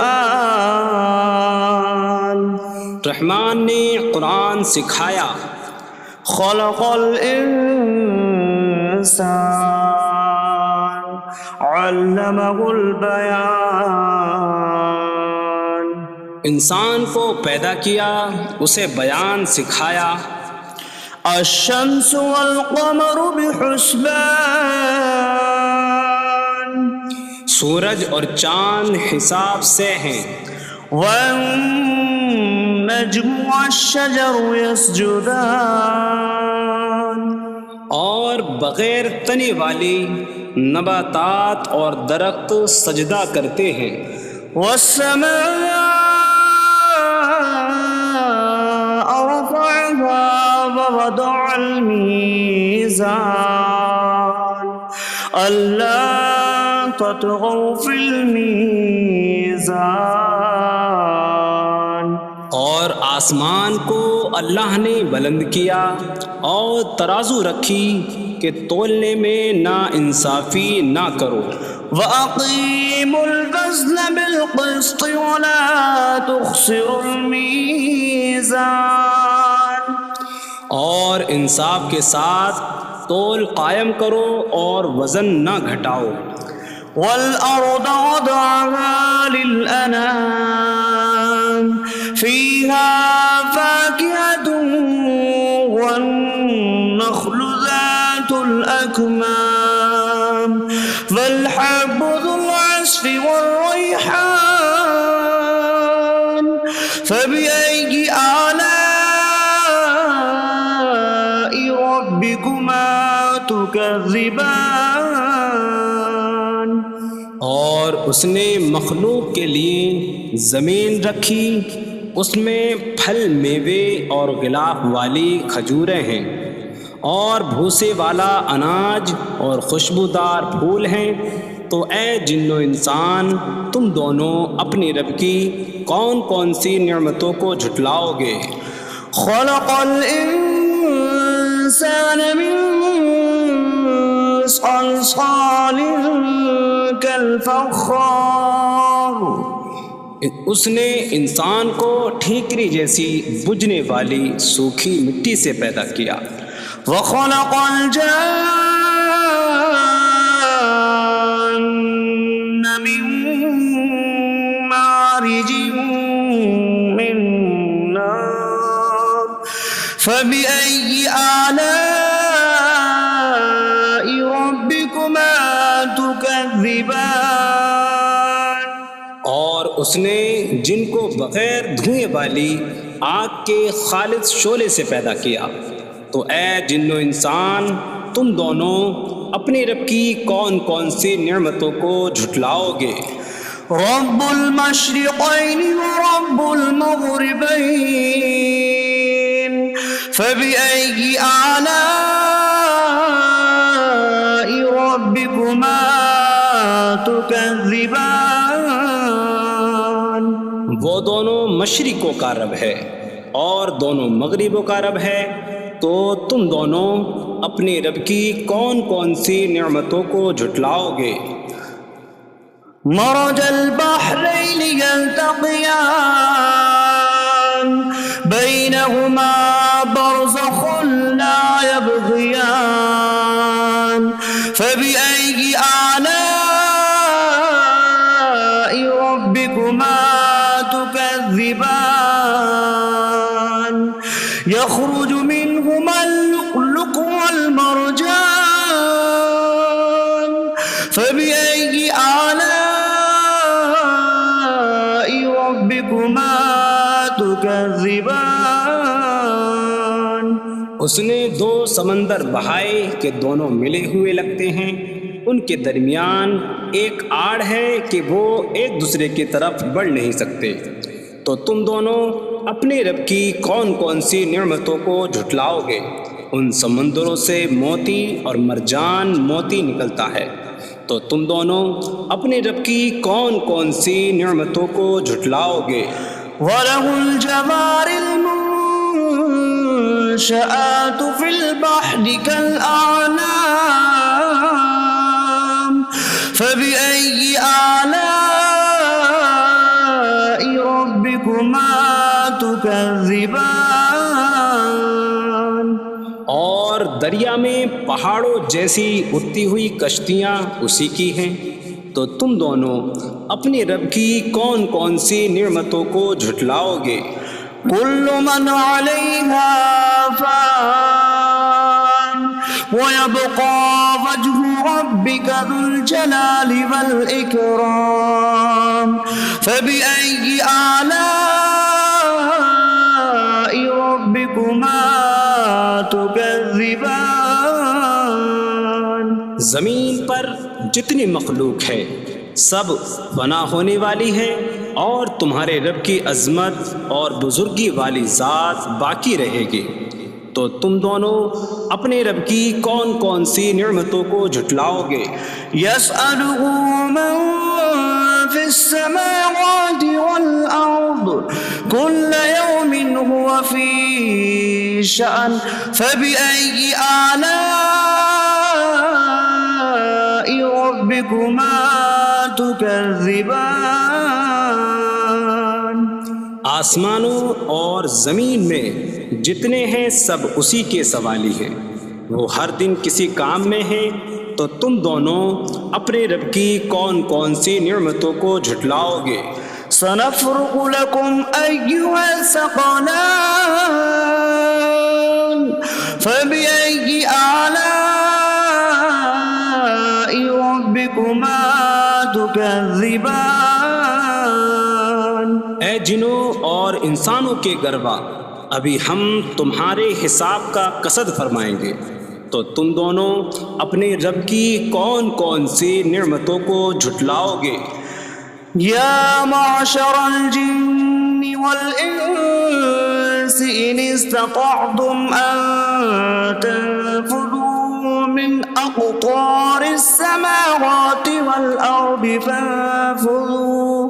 رحمان نے قرآن سکھایا۔ خلق الانسان علمہ البیان، انسان کو پیدا کیا، اسے بیان سکھایا۔ الشمس والقمر بحسبان، سورج اور چاند حساب سے ہیں۔ والنجم والشجر يسجدان، اور بغیر تنے والی نباتات اور درخت سجدہ کرتے ہیں۔ والسماء رفعها ووضع الميزان ألا تطغوا في الميزان، اور آسمان کو اللہ نے بلند کیا اور ترازو رکھی کہ تولنے میں نا انصافی نہ کرو۔ وَأَقِيمُوا الْوَزْنَ بِالْقِسْطِ وَلَا تُخْسِرُوا الْمِيزَانَ، اور انصاف کے ساتھ تول قائم کرو اور وزن نہ گھٹاؤ۔ وَالْأَرْضَ وَضَعَهَا لِلْأَنَامِ فِيهَا فَاكِهَةٌ وَالنَّخْلُ ذَاتُ الْأَكْمَامِ وَالْحَبُّ ذُو الْعَصْفِ وَالرَّيْحَانُ فَبِأَيِّ آلَاءِ رَبِّكُمَا تُكَذِّبَانِ؟ اور اس نے مخلوق کے لیے زمین رکھی، اس میں پھل میوے اور غلاف والی کھجوریں ہیں، اور بھوسے والا اناج اور خوشبودار پھول ہیں، تو اے جن و انسان تم دونوں اپنی رب کی کون کون سی نعمتوں کو جھٹلاؤ گے؟ خلق الانسان من صلصال کالفخار، اس نے انسان کو ٹھیکری جیسی بجھنے والی سوکھی مٹی سے پیدا کیا۔ وخلق الجان من مارج من نار فبأي آلاء ربكما تكذبان؟ اور اس نے جن کو بغیر دھوئیں والی آگ کے خالص شعلے سے پیدا کیا، تو اے جن و انسان تم دونوں اپنے رب کی کون کون سی نعمتوں کو جھٹلاؤ گے؟ رب المشرقین ورب المغربین فبأي آلاء ربكما تكذبان؟ وہ دونوں مشرقوں کا رب ہے اور دونوں مغربوں کا رب ہے، تو تم دونوں اپنے رب کی کون کون سی نعمتوں کو جھٹلاؤ گے؟ مرج البحرين يلتقيان بينهما برزخ لا يبغيان فبأي آلاء ربكما تكذبان يخرج منهما اللؤلؤ والمرجان فبأي آلاء ربكما تكذبان اس نے دو سمندر بہائے کہ دونوں ملے ہوئے لگتے ہیں، ان کے درمیان ایک آڑ ہے کہ وہ ایک دوسرے کی طرف بڑھ نہیں سکتے، تو تم دونوں اپنے رب کی کون کون سی نعمتوں کو جھٹلاؤ گے؟ ان سمندروں سے موتی اور مرجان موتی نکلتا ہے، تو تم دونوں اپنے رب کی کون کون سی نعمتوں کو جھٹلاؤ گے؟ وَلَهُ الْجَوَارِ الْمُنشَآتُ فِي الْبَحْرِ كَالْأَعْلَامِ فَبِأَيِّ آلَاءِ رَبِّكُمَا تُكَذِّبَانِ اور دریا میں پہاڑوں جیسی اڑتی ہوئی کشتیاں اسی کی ہیں، تو تم دونوں اپنے رب کی کون کون سی نعمتوں کو جھٹلاؤ گے؟ كل من عليها فان ويبقى وجه ربك ذو الجلال والإكرام فبأي آلاء ربكما تكذبان زمین پر جتنی مخلوق ہے سب فنا ہونے والی ہے، اور تمہارے رب کی عظمت اور بزرگی والی ذات باقی رہے گی، تو تم دونوں اپنے رب کی کون کون سی نعمتوں کو جھٹلاؤ گے؟ يسأله من في السماوات والأرض كل يوم هو في شأن فبأي آلاء ربكما تكذبان آسمانوں اور زمین میں جتنے ہیں سب اسی کے سوالی ہیں، وہ ہر دن کسی کام میں ہیں، تو تم دونوں اپنے رب کی کون کون سی نعمتوں کو جھٹلاؤ گے؟ سنفرغ لكم أيها الثقلان فبأي آلاء ربكما تكذبان اے جنوں اور انسانوں کے گروہ، ابھی ہم تمہارے حساب کا قصد فرمائیں گے، تو تم دونوں اپنے رب کی کون کون سی نعمتوں کو جھٹلاؤ گے؟ يا معشر الجن والإنس إن استطعتم أن تنفذوا من أقطار السماوات والأرض فانفذوا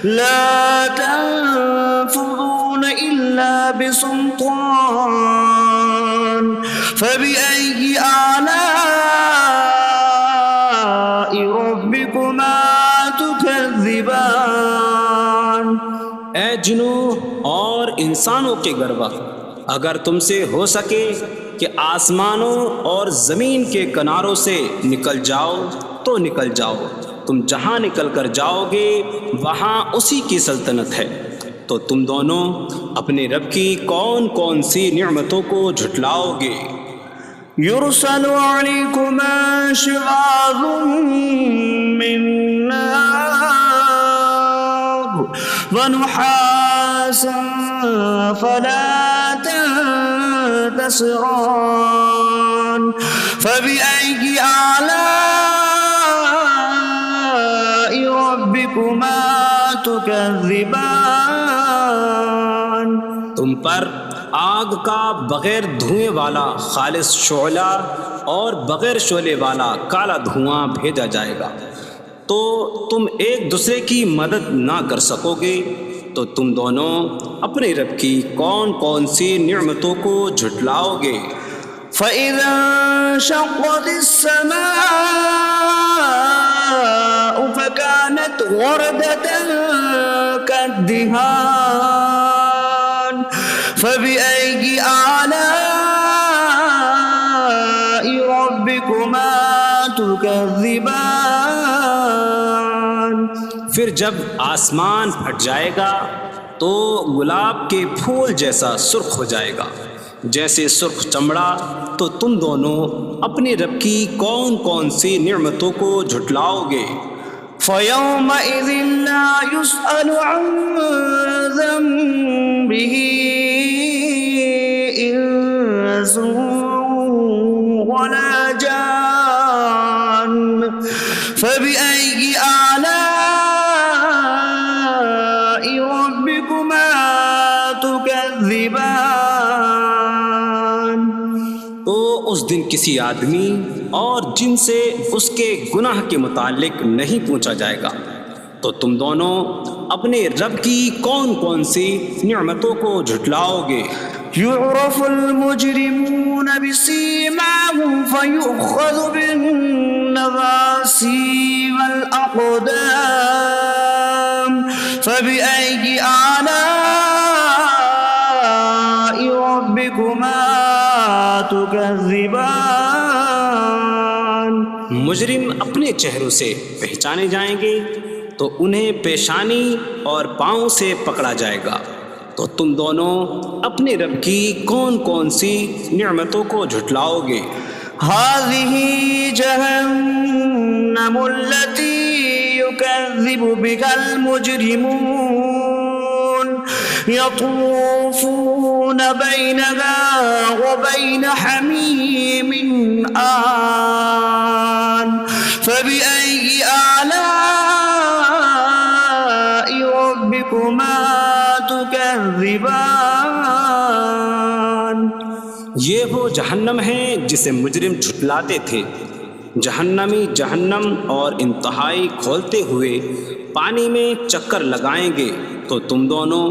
لا تنفذون إلا بسلطان فبأي آلاء ربكما تكذبان اے جنوں اور انسانوں کے گروہ، اگر تم سے ہو سکے کہ آسمانوں اور زمین کے کناروں سے نکل جاؤ تو نکل جاؤ، تم جہاں نکل کر جاؤ گے وہاں اسی کی سلطنت ہے، تو تم دونوں اپنے رب کی کون کون سی نعمتوں کو جھٹلاؤ گے؟ يرسل عليكما شواظ من نار ونحاس فلا تنتصران فبأي آلاء ربكما تكذبان تم پر آگ کا بغیر دھوئیں والا خالص شعلہ اور بغیر شعلے والا کالا دھواں بھیجا جائے گا، تو تم ایک دوسرے کی مدد نہ کر سکو گے، تو تم دونوں اپنے رب کی کون کون سی نعمتوں کو جھٹلاؤ گے؟ فَإِذَا انشَقَّتِ السَّمَاءُ فكانت وردة كالدهان فبأي آلاء ربكما تكذبان. پھر جب آسمان پھٹ جائے گا تو گلاب کے پھول جیسا سرخ ہو جائے گا جیسے سرخ چمڑا. تو تم دونوں اپنے رب کی کون کون سی نعمتوں کو جھٹلاؤ گے؟ فيومئذ لا يسأل عن ذنبه إنس ولا جان فبأي آلاء ربكما تكذبان. تو اس دن کسی آدمی اور جن سے اس کے گناہ کے متعلق نہیں پوچھا جائے گا. تو تم دونوں اپنے رب کی کون کون سی نعمتوں کو جھٹلاؤ گے؟ يعرف المجرمون بسيماهم فيؤخذ بالنواصي والأقدام فبأي آلاء ربكما تكذبان. مجرم اپنے چہروں سے پہچانے جائیں گے تو انہیں پیشانی اور پاؤں سے پکڑا جائے گا. تو تم دونوں اپنے رب کی کون کون سی نعمتوں کو جھٹلاؤ گے؟ هذه جهنم التي يكذب بها المجرمون يطوفون بينها وبين حميم آن فبأي آلاء ربكما تكذبان. یہ وہ جہنم ہے جسے مجرم جھٹلاتے تھے. جہنمی جہنم اور انتہائی کھولتے ہوئے پانی میں چکر لگائیں گے. تو تم دونوں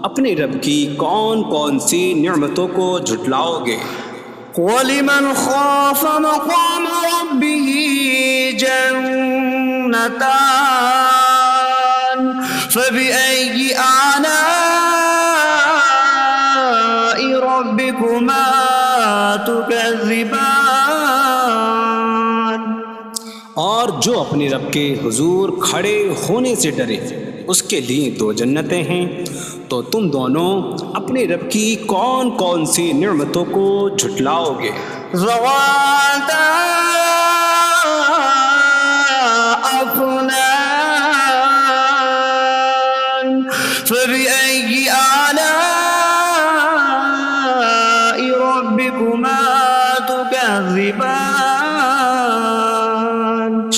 اپنے رب کی کون کون سی نعمتوں کو جھٹلاؤ گے؟ وَلِمَنْ خَافَ مَقَامَ رَبِّهِ جَنَّتَانِ فَبِأَيِّ آلَاءِ رَبِّكُمَا تُكَذِّبَانِ. اور جو اپنے رب کے حضور کھڑے ہونے سے ڈرے اس کے لیے دو جنتیں ہیں. تو تم دونوں اپنے رب کی کون کون سی نعمتوں کو جھٹلاؤ گے؟ ذواتا افنان فبأي آلاء ربكما تكذبان.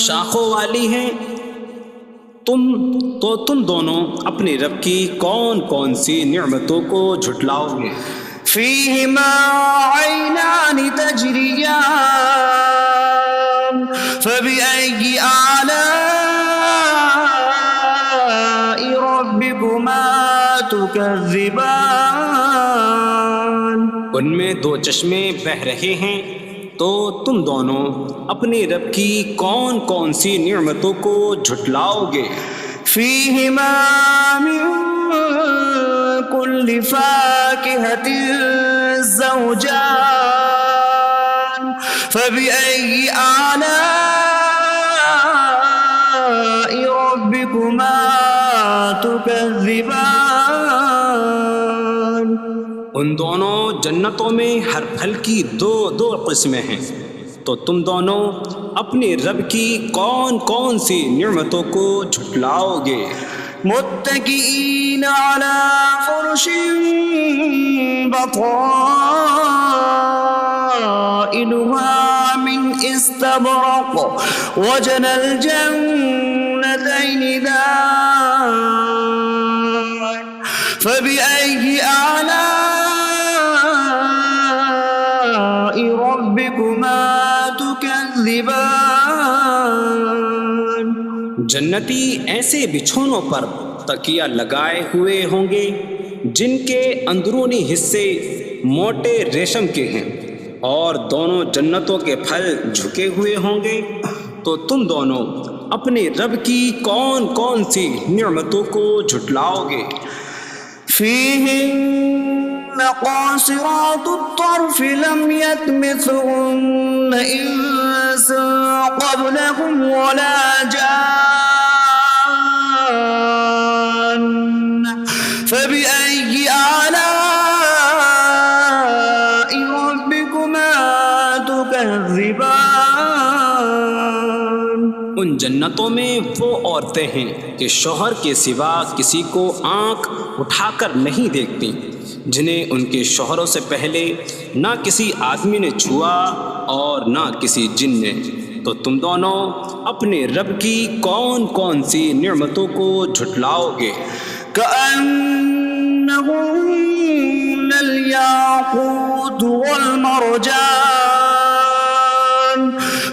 شاخوں والی ہیں. تم دونوں اپنے رب کی کون کون سی نعمتوں کو جھٹلاؤ گے؟ فيهما عينان تجريان فبأي آلاء ربكما تكذبان. ان میں دو چشمے بہہ رہے ہیں. تو تم دونوں اپنے رب کی کون کون سی نعمتوں کو جھٹلاؤ گے؟ فيهما من كل فاكهة زوجان فبأي آلاء ربكما تكذبان. ان دونوں جنتوں میں ہر پھل کی دو قسمیں ہیں. تو تم دونوں اپنے رب کی کون کون سی نعمتوں کو جھٹلاؤ گے؟ متكئين على فرش بطائنها من استبرق وجنى الجنتين دان فبأي آلاء ربكما تكذبان. جنتی ایسے بچھونوں پر تکیہ لگائے ہوئے ہوں گے جن کے اندرونی حصے موٹے ریشم کے ہیں اور دونوں جنتوں کے پھل جھکے ہوئے ہوں گے. تو تم دونوں اپنے رب کی کون کون سی نعمتوں کو جھٹلاؤ گے؟ فيهن قاصرات الطرف لم يطمثهن إنس قبلهم ولا جان فبأي آلاء ربكما تكذبان ان جنتوں میں وہ عورتیں ہیں کہ شوہر کے سوا کسی کو آنکھ اٹھا کر نہیں دیکھتی، جنہیں ان کے شوہروں سے پہلے نہ کسی آدمی نے چھوا اور نہ کسی جن نے۔ تو تم دونوں اپنے رب کی کون کون سی نعمتوں کو جھٹلاؤ گے؟ كأنهن الياقوت والمرجان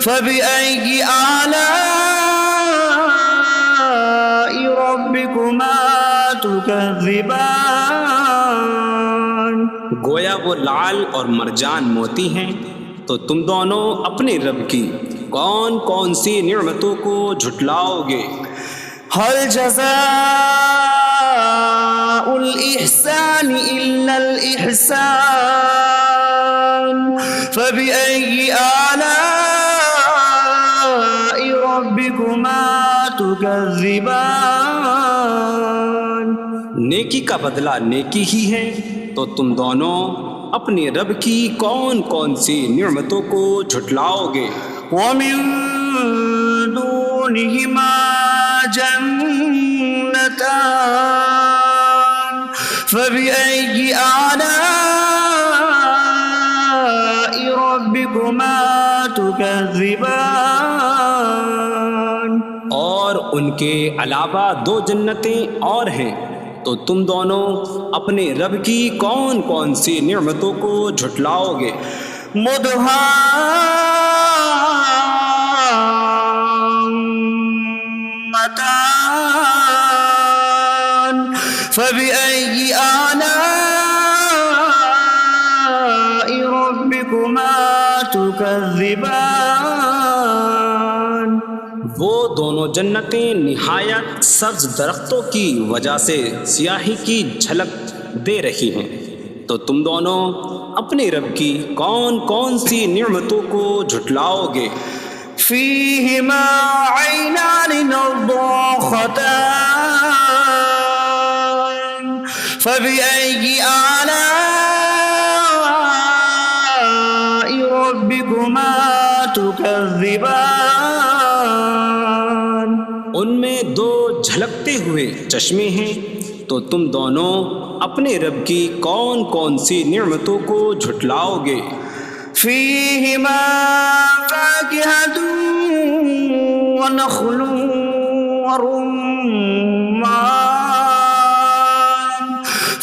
فبأي آلاء ربكما تكذبان گویا وہ لعل اور مرجان موتی ہیں۔ تو تم دونوں اپنے رب کی کون کون سی نعمتوں کو جھٹلاؤ گے؟ هل جزاء الإحسان إلا الإحسان فبأي آلاء ربكما تكذبان نیکی کا بدلہ نیکی ہی ہے، تو تم دونوں اپنے رب کی کون کون سی نعمتوں کو جھٹلاؤ گے؟ ومن دونهما جنتان فبأي آلاء ربكما تكذبان اور ان کے علاوہ دو جنتیں اور ہیں، تو تم دونوں اپنے رب کی کون کون سی نعمتوں کو جھٹلاؤ گے؟ مدهامتان فبأي آلاء ربكما تكذبان وہ دونوں جنتیں نہایت سبز درختوں کی وجہ سے سیاہی کی جھلک دے رہی ہیں، تو تم دونوں اپنے رب کی کون کون سی نعمتوں کو جھٹلاؤ گے؟ فيهما عينان نضاختان فبأي آلاء ربكما تكذبان ان میں دو جھلکتے ہوئے چشمے ہیں، تو تم دونوں اپنے رب کی کون کون سی نعمتوں کو جھٹلاؤ گے؟ فيهما فاكهة ونخل ورمان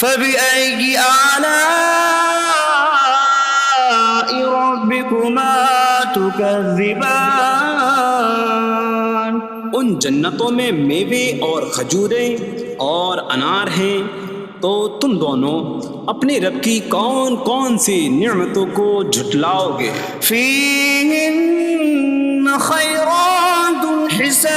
فبأي آلاء ربكما تكذبان ان جنتوں میں میوے اور کھجوریں اور انار ہیں، تو تم دونوں اپنے رب کی کون کون سی نعمتوں کو جھٹلاؤ گے؟ فيهن خيرات حسان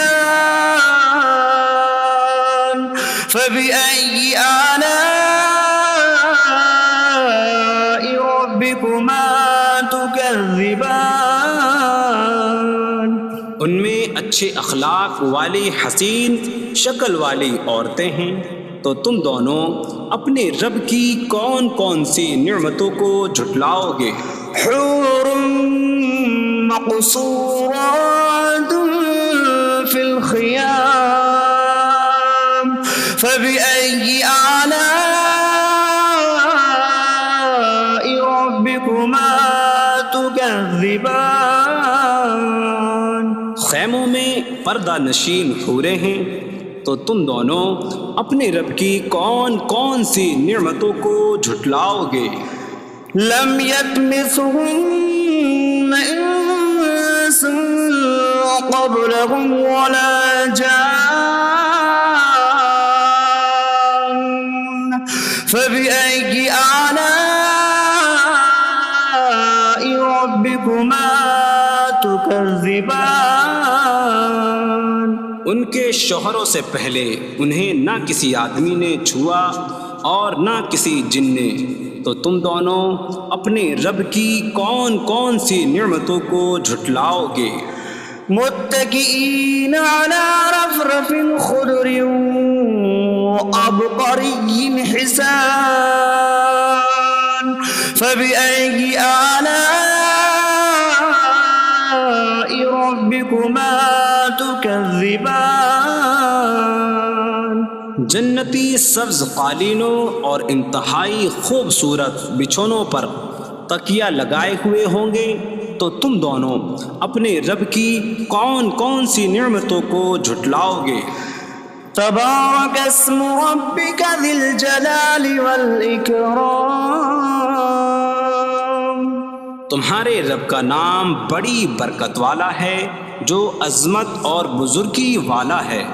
فبأي آلاء ربكما تكذبان ان میں اچھے اخلاق والی حسین شکل والی عورتیں ہیں، تو تم دونوں اپنے رب کی کون کون سی نعمتوں کو جھٹلاؤ گے؟ حور مقصورات في الخيام فبأي آلاء ربكما تكذبان خیموں میں پردہ نشین حوریں ہیں، تو تم دونوں اپنے رب کی کون کون سی نعمتوں کو جھٹلاؤ گے؟ لم يطمثهن إنس قبلهم ولا جان فبأي آلاء ربكما تكذبان ان کے شوہروں سے پہلے انہیں نہ کسی آدمی نے چھوا اور نہ کسی جن نے، تو تم دونوں اپنے رب کی کون کون سی نعمتوں کو جھٹلاؤ گے؟ متكئين على رفرف خضر وعبقري حسان فبأي آلاء ربكما تكذبان؟ جنتی سبز قالینوں اور انتہائی خوبصورت بچھونوں پر تکیہ لگائے ہوئے ہوں گے، تو تم دونوں اپنے رب کی کون کون سی نعمتوں کو جھٹلاؤ گے؟ تبارك اسم ربك ذي الجلال والإكرام، تمہارے رب کا نام بڑی برکت والا ہے جو عظمت اور بزرگی والا ہے۔